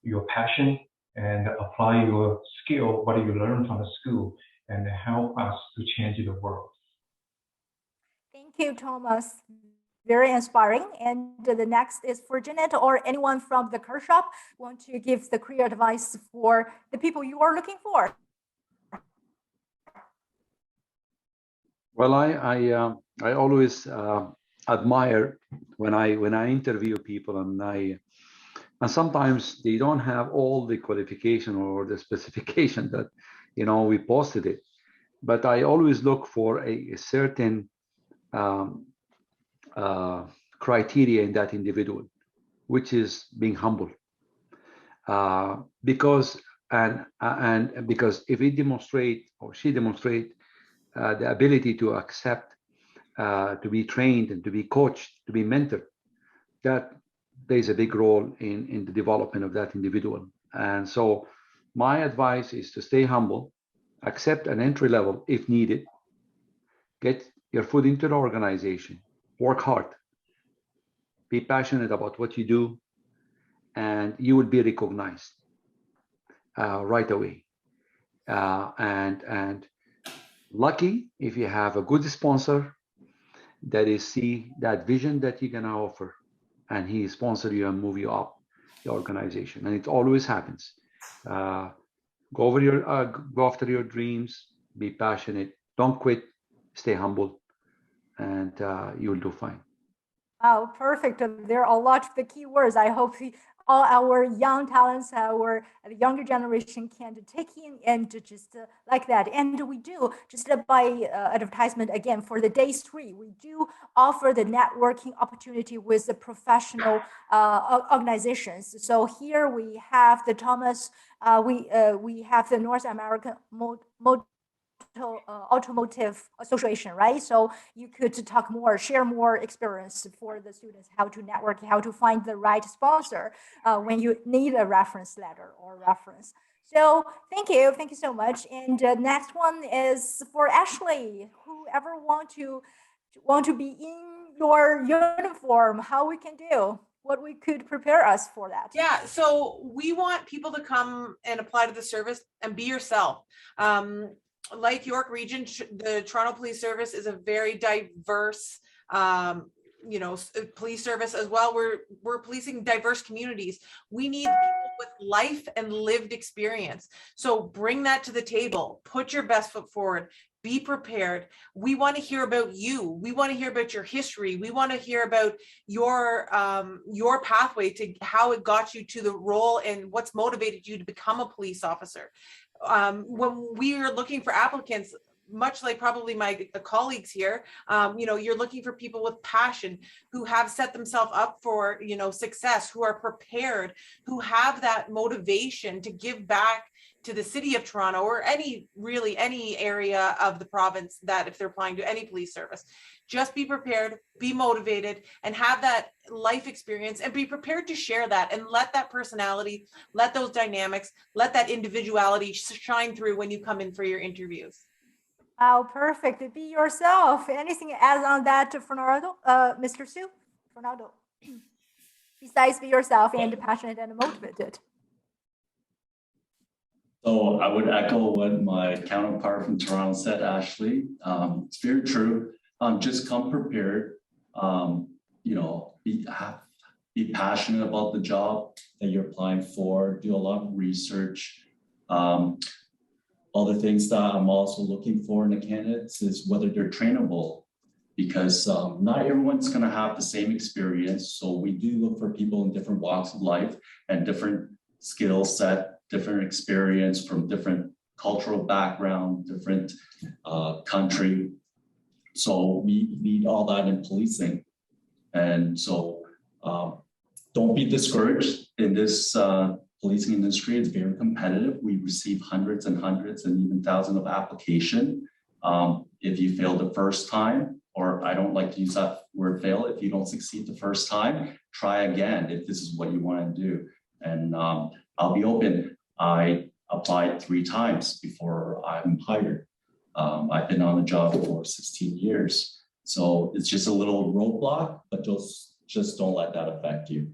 your passion and apply your skill, what you learn from the school, and help us to change the world. Thank you, Thomas. Very inspiring. And the next is for Janet or anyone from the car shop want to give the career advice for the people you are looking for. Well, I always admire when I interview people, and sometimes they don't have all the qualification or the specification that we posted it, but I always look for a certain criteria in that individual, which is being humble, because if he demonstrate or she demonstrate the ability to accept, to be trained and to be coached, to be mentored, that plays a big role in the development of that individual. And so my advice is to stay humble, accept an entry level if needed, get your foot into the organization, work hard, be passionate about what you do, and you will be recognized right away. And lucky if you have a good sponsor that is see that vision that you're gonna offer, and he sponsor you and move you up the organization. And it always happens. Go after your dreams, be passionate, don't quit, stay humble, and you'll do fine. Oh, perfect. There are a lot of the key words. I hope all our young talents, our younger generation can take in and just like that. And we do, just by advertisement again, for the day 3, we do offer the networking opportunity with the professional organizations. So here we have the Thomas, we have the North American Automotive Association, right? So you could talk more, share more experience for the students, how to network, how to find the right sponsor when you need a reference letter or reference. So thank you so much. And next one is for Ashley. Whoever want to be in your uniform, how we can do, what we could prepare us for that. Yeah, so we want people to come and apply to the service and be yourself. Like York Region, the Toronto Police Service is a very diverse, police service as well. We're policing diverse communities. We need people with life and lived experience. So bring that to the table. Put your best foot forward. Be prepared. We want to hear about you. We want to hear about your history. We want to hear about your pathway to how it got you to the role and what's motivated you to become a police officer. When we are looking for applicants, much like probably my colleagues here, you're looking for people with passion, who have set themselves up for, success, who are prepared, who have that motivation to give back to the city of Toronto or any area of the province that if they're applying to any police service. Just be prepared, be motivated, and have that life experience, and be prepared to share that and let that personality, let those dynamics, let that individuality shine through when you come in for your interviews. Wow, perfect. Be yourself. Anything to add on that, Fernando? Mr. Su? Fernando? Besides be yourself and passionate and motivated. So I would echo what my counterpart from Toronto said, Ashley. It's very true. Just come prepared. Be passionate about the job that you're applying for. Do a lot of research. Other things that I'm also looking for in the candidates is whether they're trainable, because not everyone's going to have the same experience. So we do look for people in different walks of life and different skill set, different experience from different cultural background, different country. So we need all that in policing. And so don't be discouraged in this policing industry. It's very competitive. We receive hundreds and hundreds and even thousands of applications. If you fail the first time, or I don't like to use that word fail, if you don't succeed the first time, try again if this is what you want to do. And I'll be open. I applied 3 times before I'm hired. I've been on the job for 16 years. So it's just a little roadblock, but just don't let that affect you.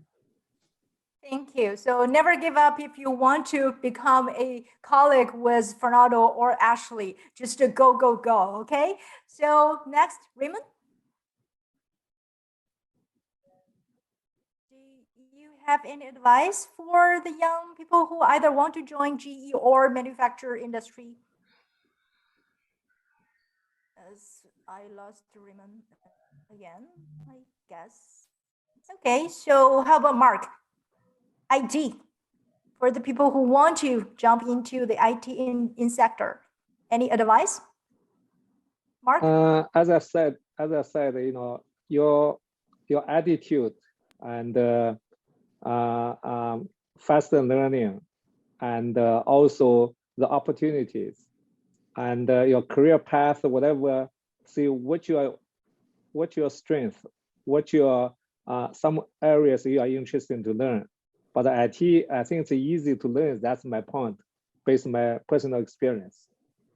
Thank you. So never give up if you want to become a colleague with Fernando or Ashley. Just go, go, go. Okay. So next, Raymond. Do you have any advice for the young people who either want to join GE or manufacturer industry? As I lost Raymond again, I guess. Okay. So how about Mark? IT, for the people who want to jump into the IT in sector. Any advice? Mark? As I said, you know, your attitude and faster learning, and also the opportunities, and your career path, whatever. See what your strength, what your some areas you are interested to learn. But IT, I think it's easy to learn. That's my point, based on my personal experience.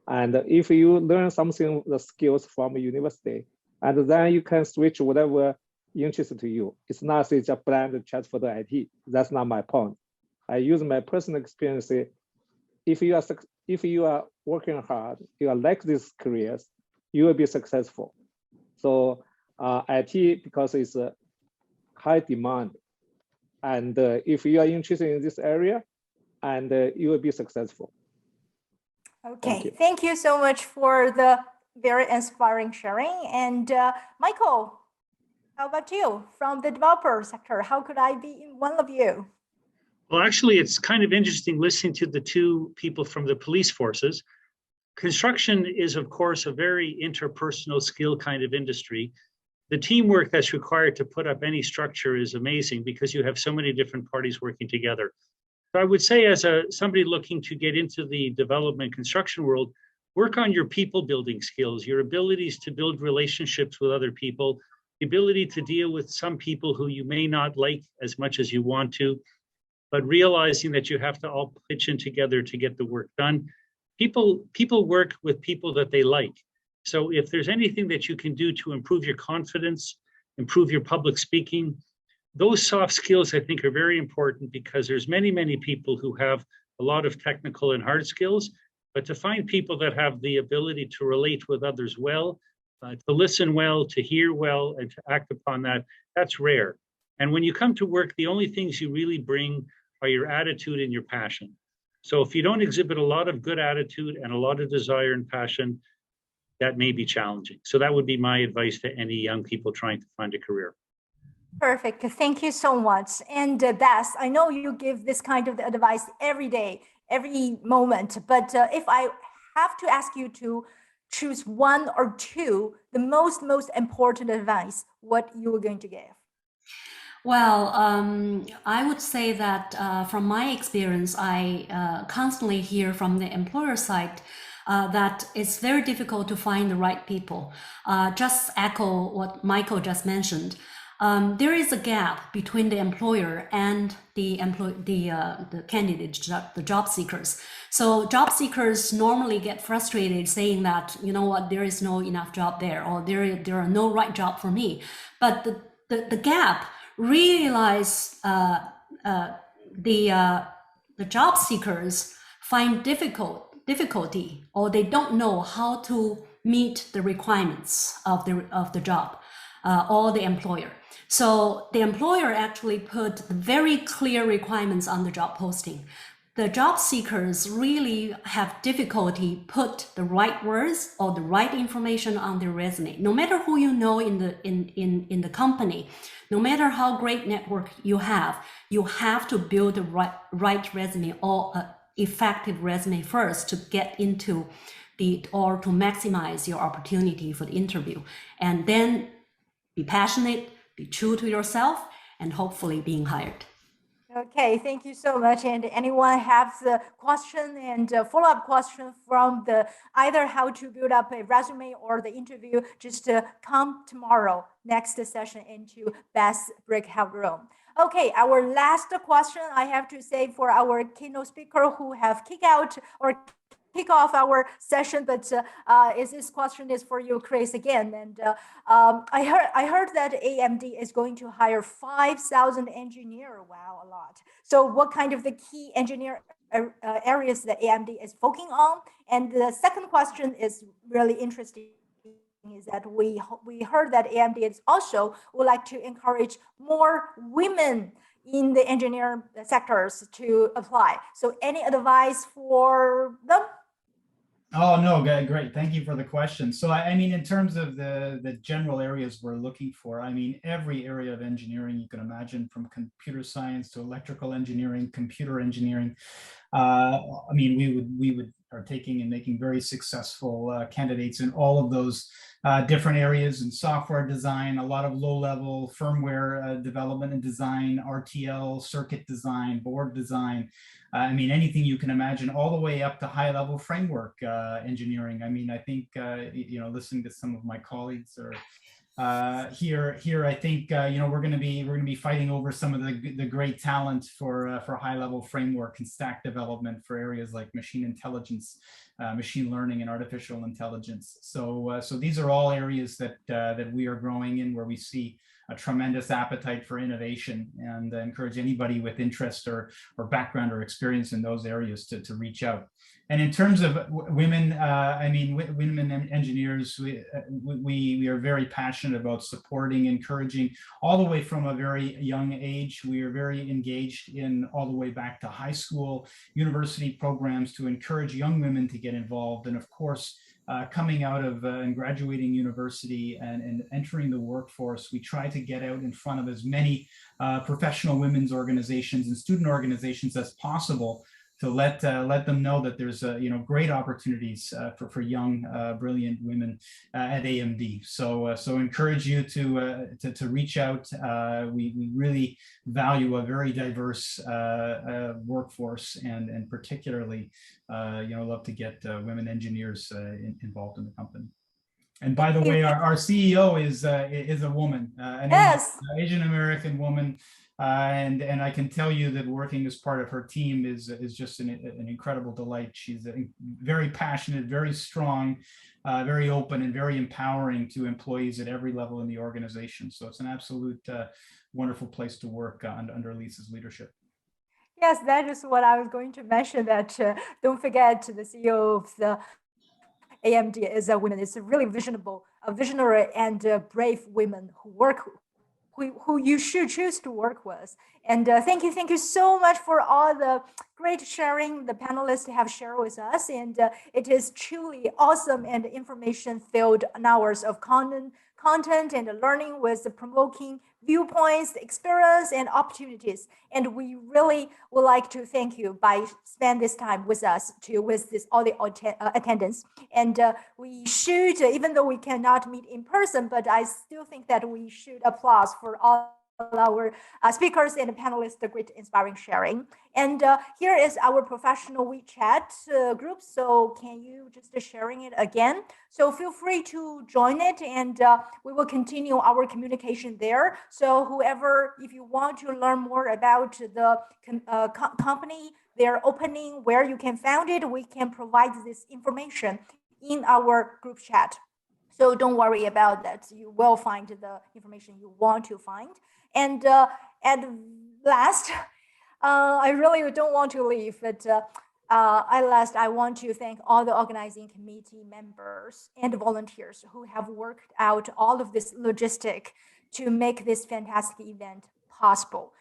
And if you learn something, the skills from university, and then you can switch whatever interested to you. It's not just blind just for the IT. That's not my point. I use my personal experience. If you are working hard, you like these careers, you will be successful. So IT, because it's a high demand. And if you are interested in this area, and you will be successful. Okay, thank you so much for the very inspiring sharing. And Michael, how about you? From the developer sector, how could I be one of you? Well, actually, it's kind of interesting listening to the 2 people from the police forces. Construction is, of course, a very interpersonal skill kind of industry. The teamwork that's required to put up any structure is amazing because you have so many different parties working together. So I would say, as somebody looking to get into the development construction world, work on your people building skills, your abilities to build relationships with other people, the ability to deal with some people who you may not like as much as you want to, but realizing that you have to all pitch in together to get the work done. People work with people that they like. So if there's anything that you can do to improve your confidence, improve your public speaking, those soft skills I think are very important, because there's many, many people who have a lot of technical and hard skills, but to find people that have the ability to relate with others well, to listen well, to hear well, and to act upon that, that's rare. And when you come to work, the only things you really bring are your attitude and your passion. So if you don't exhibit a lot of good attitude and a lot of desire and passion, that may be challenging. So that would be my advice to any young people trying to find a career. Perfect. Thank you so much. And Bess, I know you give this kind of advice every day, every moment, but if I have to ask you to choose 1 or 2, the most important advice, what you are going to give? Well, I would say that from my experience, I constantly hear from the employer side that it's very difficult to find the right people. Just echo what Michael just mentioned. There is a gap between the employer and the candidate, the job seekers. So job seekers normally get frustrated saying that, you know what, there is no enough job there, or there are no right job for me. But the gap really lies, the job seekers find difficulty, or they don't know how to meet the requirements of the job or the employer. So the employer actually put very clear requirements on the job posting, the job seekers really have difficulty put the right words or the right information on their resume. No matter who you know in the company, no matter how great network you have to build the right resume or effective resume first to get into or to maximize your opportunity for the interview. And then be passionate, be true to yourself, and hopefully being hired. Okay, thank you so much. And anyone have the question and follow-up question from the either how to build up a resume or the interview, just come tomorrow, next session into Beth's breakout room. Okay, our last question I have to say for our keynote speaker who have kick off our session, but this question is for you, Chris, again. And I heard that AMD is going to hire 5,000 engineers. Wow, a lot. So what kind of the key engineer areas that AMD is focusing on? And the second question is really interesting, is that we heard that AMD is also would like to encourage more women in the engineering sectors to apply. So any advice for them? Oh, no, great. Thank you for the question. So, I mean, in terms of the general areas we're looking for, I mean, every area of engineering you can imagine, from computer science to electrical engineering, computer engineering. I mean, we would are taking and making very successful candidates in all of those different areas, in software design, a lot of low-level firmware development and design, RTL, circuit design, board design. I mean, anything you can imagine, all the way up to high-level framework engineering. I mean, I think you know, listening to some of my colleagues or here, I think you know, we're going to be fighting over some of the great talent for high-level framework and stack development for areas like machine intelligence, machine learning, and artificial intelligence. So these are all areas that we are growing in, where we see a tremendous appetite for innovation, and encourage anybody with interest or background or experience in those areas to reach out. And in terms of women, I mean, women engineers, we are very passionate about supporting, encouraging, all the way from a very young age. We are very engaged in all the way back to high school, university programs to encourage young women to get involved. And of course, coming out of and graduating university and entering the workforce, we try to get out in front of as many professional women's organizations and student organizations as possible, to let them know that there's you know, great opportunities for young brilliant women at AMD. So encourage you to reach out. We really value a very diverse workforce, and particularly you know, love to get women engineers involved in the company. And by the way, our CEO is a woman, an Asian American woman. And I can tell you that working as part of her team is just an incredible delight. She's very passionate, very strong, very open, and very empowering to employees at every level in the organization. So it's an absolute wonderful place to work under Lisa's leadership. Yes, that is what I was going to mention, that don't forget the CEO of the AMD is a woman. It's a really visionary and brave women who you should choose to work with. And thank you so much for all the great sharing the panelists have shared with us. And it is truly awesome and information-filled hours of content and learning with the provoking viewpoints, experience, and opportunities. And we really would like to thank you by spending this time with us with all the attendance. And we should, even though we cannot meet in person, but I still think that we should applause for all our speakers and panelists, the great inspiring sharing. And here is our professional WeChat group. So can you just sharing it again? So feel free to join it, and we will continue our communication there. So whoever, if you want to learn more about the company, their opening, where you can find it, we can provide this information in our group chat. So don't worry about that. You will find the information you want to find. And at last, I really don't want to leave, but I want to thank all the organizing committee members and volunteers who have worked out all of this logistic to make this fantastic event possible.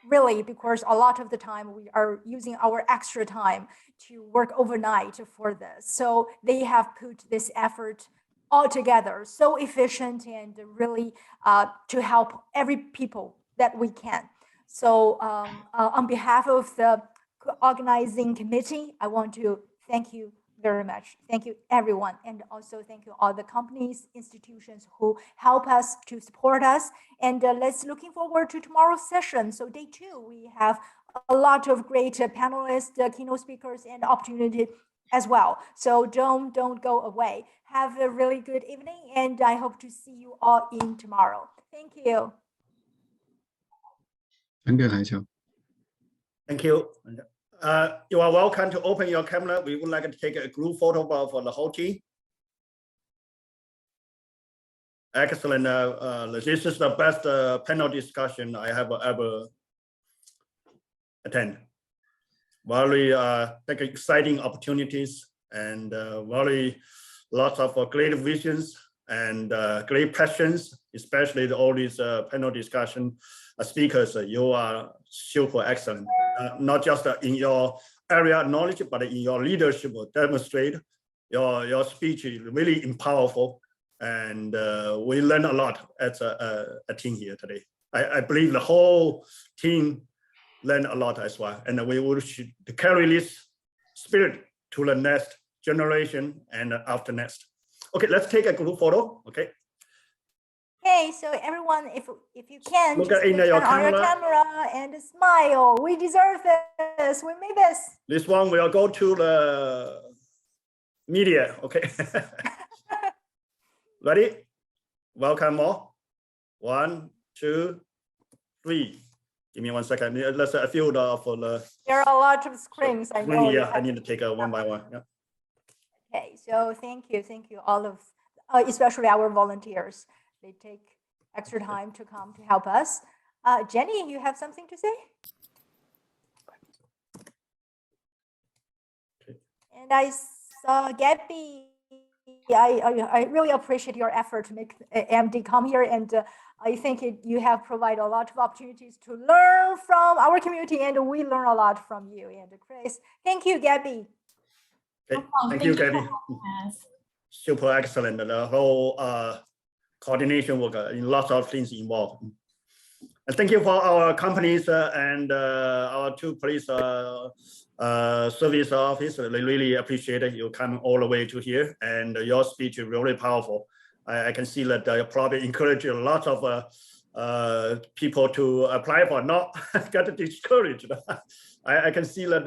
really, because a lot of the time we are using our extra time to work overnight for this. So they have put this effort all together, so efficient and really to help every people that we can. So on behalf of the organizing committee, I want to thank you very much. Thank you, everyone. And also thank you all the companies, institutions who help us to support us. And let's looking forward to tomorrow's session. So day 2, we have a lot of great panelists, keynote speakers, and opportunity as well. So don't go away. Have a really good evening. And I hope to see you all in tomorrow. Thank you. Thank you, Han-Xiao. Thank you. You are welcome to open your camera. We would like to take a group photo for the whole team. Excellent. This is the best panel discussion I have ever attended. Very exciting opportunities and very lots of great visions and great passions, especially all these panel discussion speakers. You are super excellent. Not just in your area of knowledge, but in your leadership demonstrate your speech is really powerful, and we learn a lot as a team here today. I believe the whole team learned a lot as well, and we will carry this spirit to the next generation and after next. Okay, let's take a group photo. Okay. Okay, so everyone, if you can, Look just in turn your on your camera. camera and smile. We deserve this. We made this. This one will go to the media. Okay. Ready? Welcome all. 1, 2, 3. Give me 1 second. Let's a few for the There are a lot of screens. I know. yeah, I need to take one by one. Yeah. Okay, so thank you all of, especially our volunteers. They take extra time to come to help us. Jenny, you have something to say? And I saw Gabby. I really appreciate your effort to make MD come here, and I think you have provided a lot of opportunities to learn from our community, and we learn a lot from you and Chris. Thank you, Gabby. Okay. Thank you, Gabby. Super excellent. The whole coordination work in lots of things involved. And thank you for our companies and our 2 police service office. They really appreciate it. You come all the way to here, and your speech is really powerful. I can see that you probably encourage a lot of people to apply for, not get discouraged. I can see that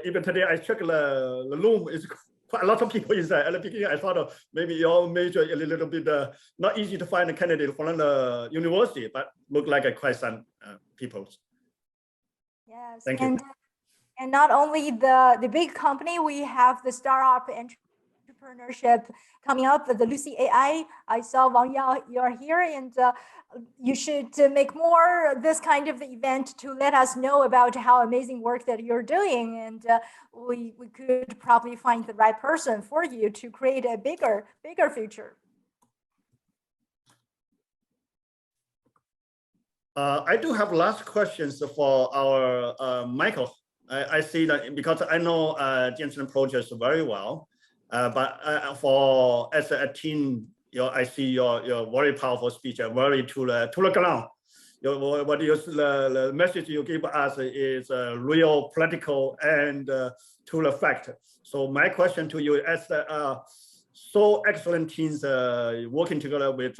even today I checked the room is quite a lot of people inside. At the beginning, I thought maybe your major is a little bit not easy to find a candidate from the university, but look like quite some people. Yes, thank you. And not only the big company, we have the startup entrepreneurship coming up with the Lucy AI. I saw Wang Yao, you're here, and you should make more this kind of event to let us know about how amazing work that you're doing. And we could probably find the right person for you to create a bigger future. I do have last questions for our Michael. I see that because I know Jensen projects very well, but for as a team, I see your very powerful speech, very to the ground. The message you give us is real, practical, and to the fact. So my question to you, as so excellent teams working together with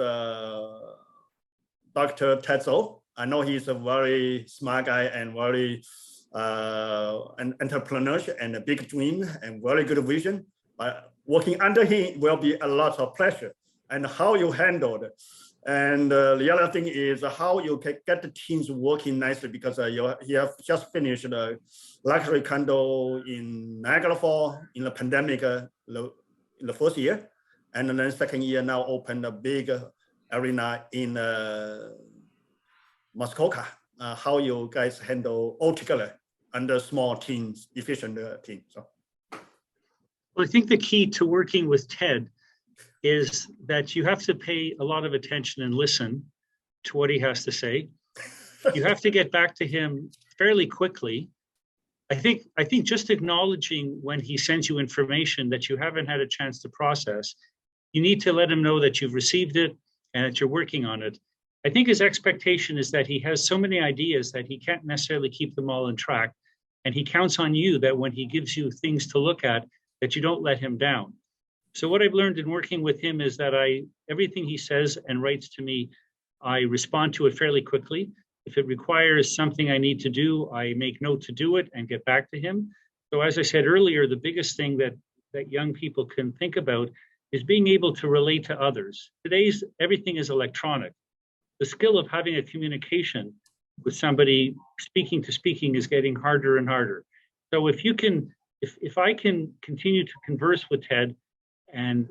Dr. Tetzel, I know he's a very smart guy and very an entrepreneur and a big dream and very good vision. But working under him will be a lot of pressure, and how you handle it. And the other thing is how you can get the teams working nicely, because you have just finished the luxury condo in Niagara Falls in the pandemic in the first year, and then second year now opened a big arena in Muskoka. How you guys handle all together under small teams, efficient teams. So. Well, I think the key to working with Ted is that you have to pay a lot of attention and listen to what he has to say. you have to get back to him fairly quickly. I think just acknowledging when he sends you information that you haven't had a chance to process, you need to let him know that you've received it and that you're working on it. I think his expectation is that he has so many ideas that he can't necessarily keep them all in track. And he counts on you that when he gives you things to look at, that you don't let him down. So what I've learned in working with him is that everything he says and writes to me, I respond to it fairly quickly. If it requires something I need to do, I make note to do it and get back to him. So as I said earlier, the biggest thing that young people can think about is being able to relate to others. Today's everything is electronic. The skill of having a communication with somebody speaking to speaking is getting harder and harder. So if I can continue to converse with Ted and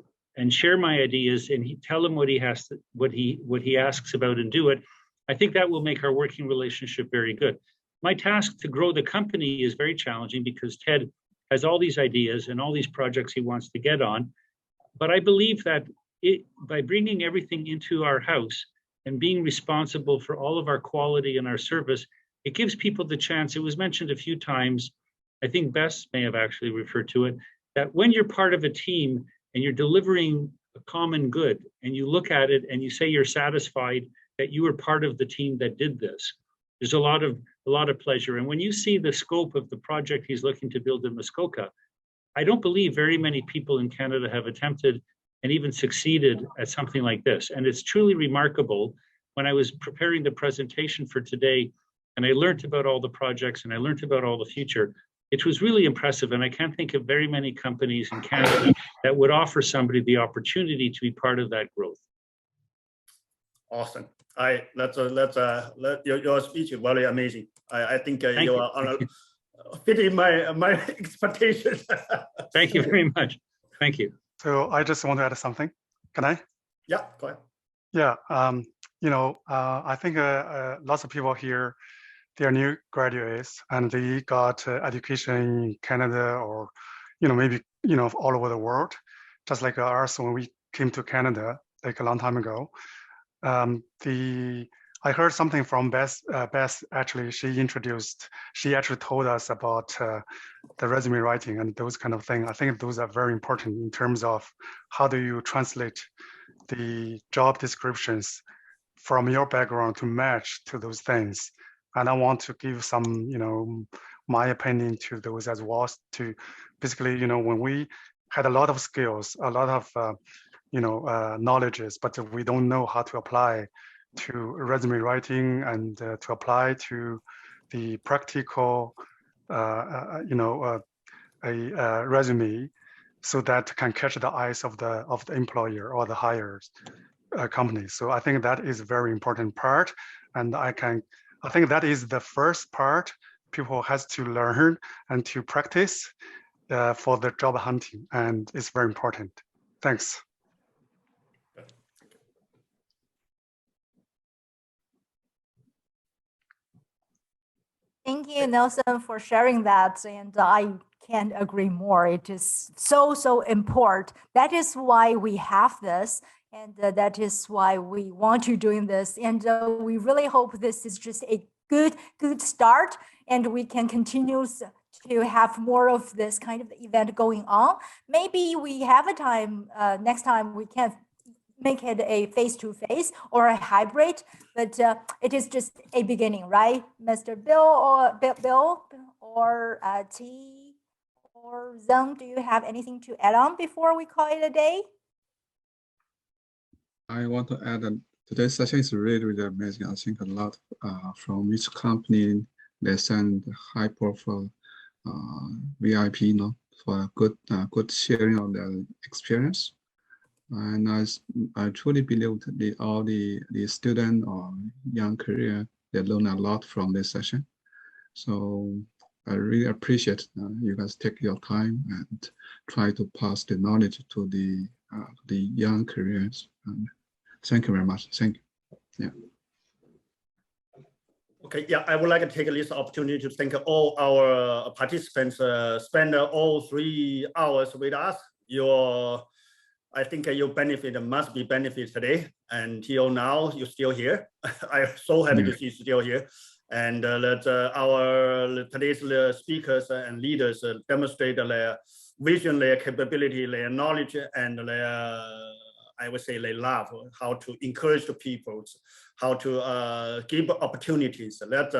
share my ideas and tell him what he asks about and do it, I think that will make our working relationship very good. My task to grow the company is very challenging because Ted has all these ideas and all these projects he wants to get on. But I believe that by bringing everything into our house and being responsible for all of our quality and our service, it gives people the chance. It was mentioned a few times, I think Bess may have actually referred to it, that when you're part of a team and you're delivering a common good and you look at it and you say you're satisfied that you were part of the team that did this, there's a lot of pleasure. And when you see the scope of the project he's looking to build in Muskoka, I don't believe very many people in Canada have attempted and even succeeded at something like this. And it's truly remarkable. When I was preparing the presentation for today, and I learned about all the projects and I learned about all the future, it was really impressive. And I can't think of very many companies in Canada that would offer somebody the opportunity to be part of that growth. Awesome. Your speech is very amazing. I think you are fitting my expectations. Thank you very much. Thank you. So I just want to add something. Can I? Yeah, go ahead. Yeah. I think lots of people here, they are new graduates and they got education in Canada or, maybe, all over the world, just like us when we came to Canada, like a long time ago. I heard something from Bess. Bess actually, she actually told us about the resume writing and those kind of things. I think those are very important in terms of how do you translate the job descriptions from your background to match to those things. And I want to give some, my opinion to those as well. To basically, when we had a lot of skills, a lot of knowledges, but we don't know how to apply to resume writing and to apply to the practical, resume, so that can catch the eyes of the employer or the hires company. So I think that is a very important part, and I think that is the first part people has to learn and to practice for the job hunting, and it's very important. Thanks. Thank you, Nelson, for sharing that. And I can't agree more. It is so important. That is why we have this. And that is why we want to doing this. And we really hope this is just a good start. And we can continue to have more of this kind of event going on. Maybe we have a time, next time we can make it a face-to-face or a hybrid, but it is just a beginning, right? Mr. Bill or T or Zeng, do you have anything to add on before we call it a day? I want to add that today's session is really amazing. I think a lot from each company, they send high-profile VIP, for a good sharing of their experience. And I truly believe that all the student or young career, they learn a lot from this session. So I really appreciate you guys take your time and try to pass the knowledge to the young careers. And thank you very much. Thank you. Yeah. Okay, yeah, I would like to take this opportunity to thank all our participants spend all 3 hours with us. I think you must be benefit today. Until now, you're still here. I'm so happy to see you still here. And that today's speakers and leaders demonstrate their vision, their capability, their knowledge, and their, I would say, they love how to encourage the people, how to give opportunities. That's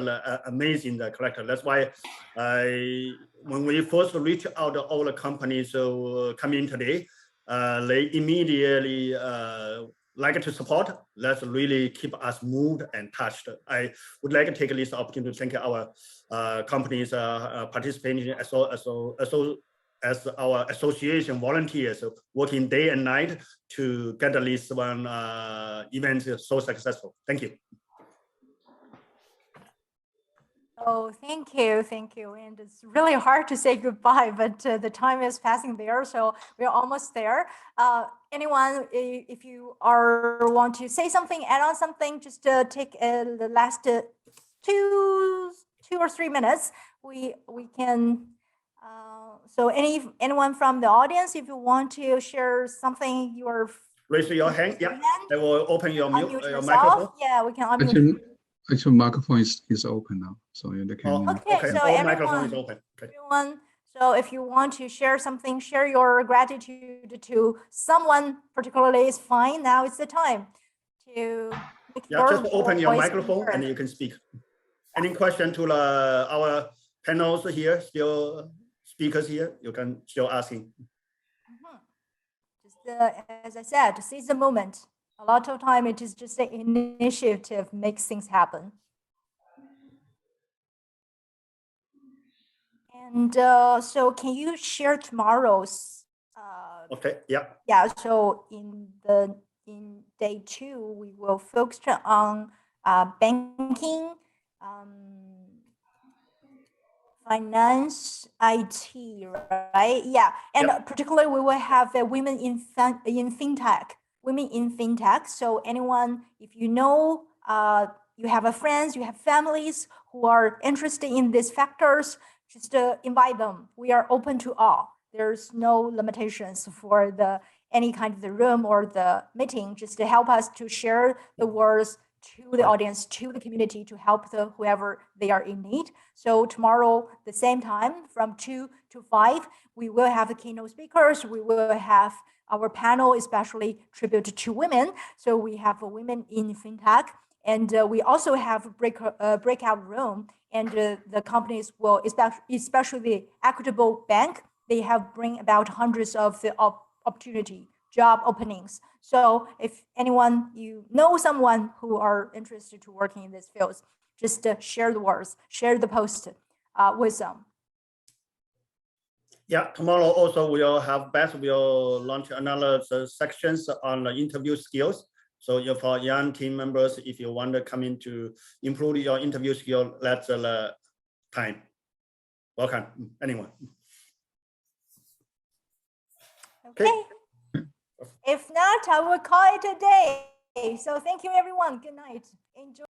amazing, the character. That's why when we first reach out to all the companies come in today, they immediately like to support. That's really keep us moved and touched. I would like to take this opportunity to thank our companies participating as our association volunteers working day and night to get this one event so successful. Thank you. Oh, thank you. And it's really hard to say goodbye, but the time is passing there, so we're almost there. Anyone, if you want to say something, add on something, just take the last 2 or 3 minutes. We can. So anyone from the audience, if you want to share something, raise your hand. Yeah, I will open your yourself. microphone. Yeah, we can unmute. Actually, microphone is open now, so they can. Okay, so microphone is open. Okay. Everyone, so if you want to share something, share your gratitude to someone particularly is fine. Now it's the time to make just open your voice microphone heard. and you can speak. Any question to our panels here, still speakers here, you can still asking. Just as I said, seize the moment. A lot of time it is just the initiative makes things happen. And so can you share tomorrow's? Okay, yeah. Yeah, so in day 2, we will focus on banking, finance, IT, right? Yeah, and particularly we will have women in fintech. Women in fintech. So anyone, if you know, you have friends, you have families who are interested in these factors, just invite them. We are open to all. There's no limitations for any kind of the room or the meeting, just to help us to share the words to the audience, to the community, to help whoever they are in need. So tomorrow, the same time, from 2 to 5, we will have the keynote speakers. We will have our panel, especially tribute to women. So we have women in fintech, and we also have a breakout room. And the companies will, especially the Equitable Bank, they have bring about hundreds of the opportunity, job openings. So if anyone, you know someone who are interested to working in these fields, just share the words, share the post with them. Yeah, tomorrow also we'll have Beth will launch another sections on the interview skills. So for young team members, if you want to come in to improve your interview skill, that's the time. Welcome, anyone. Okay. If not, I will call it a day. So thank you, everyone. Good night. Enjoy.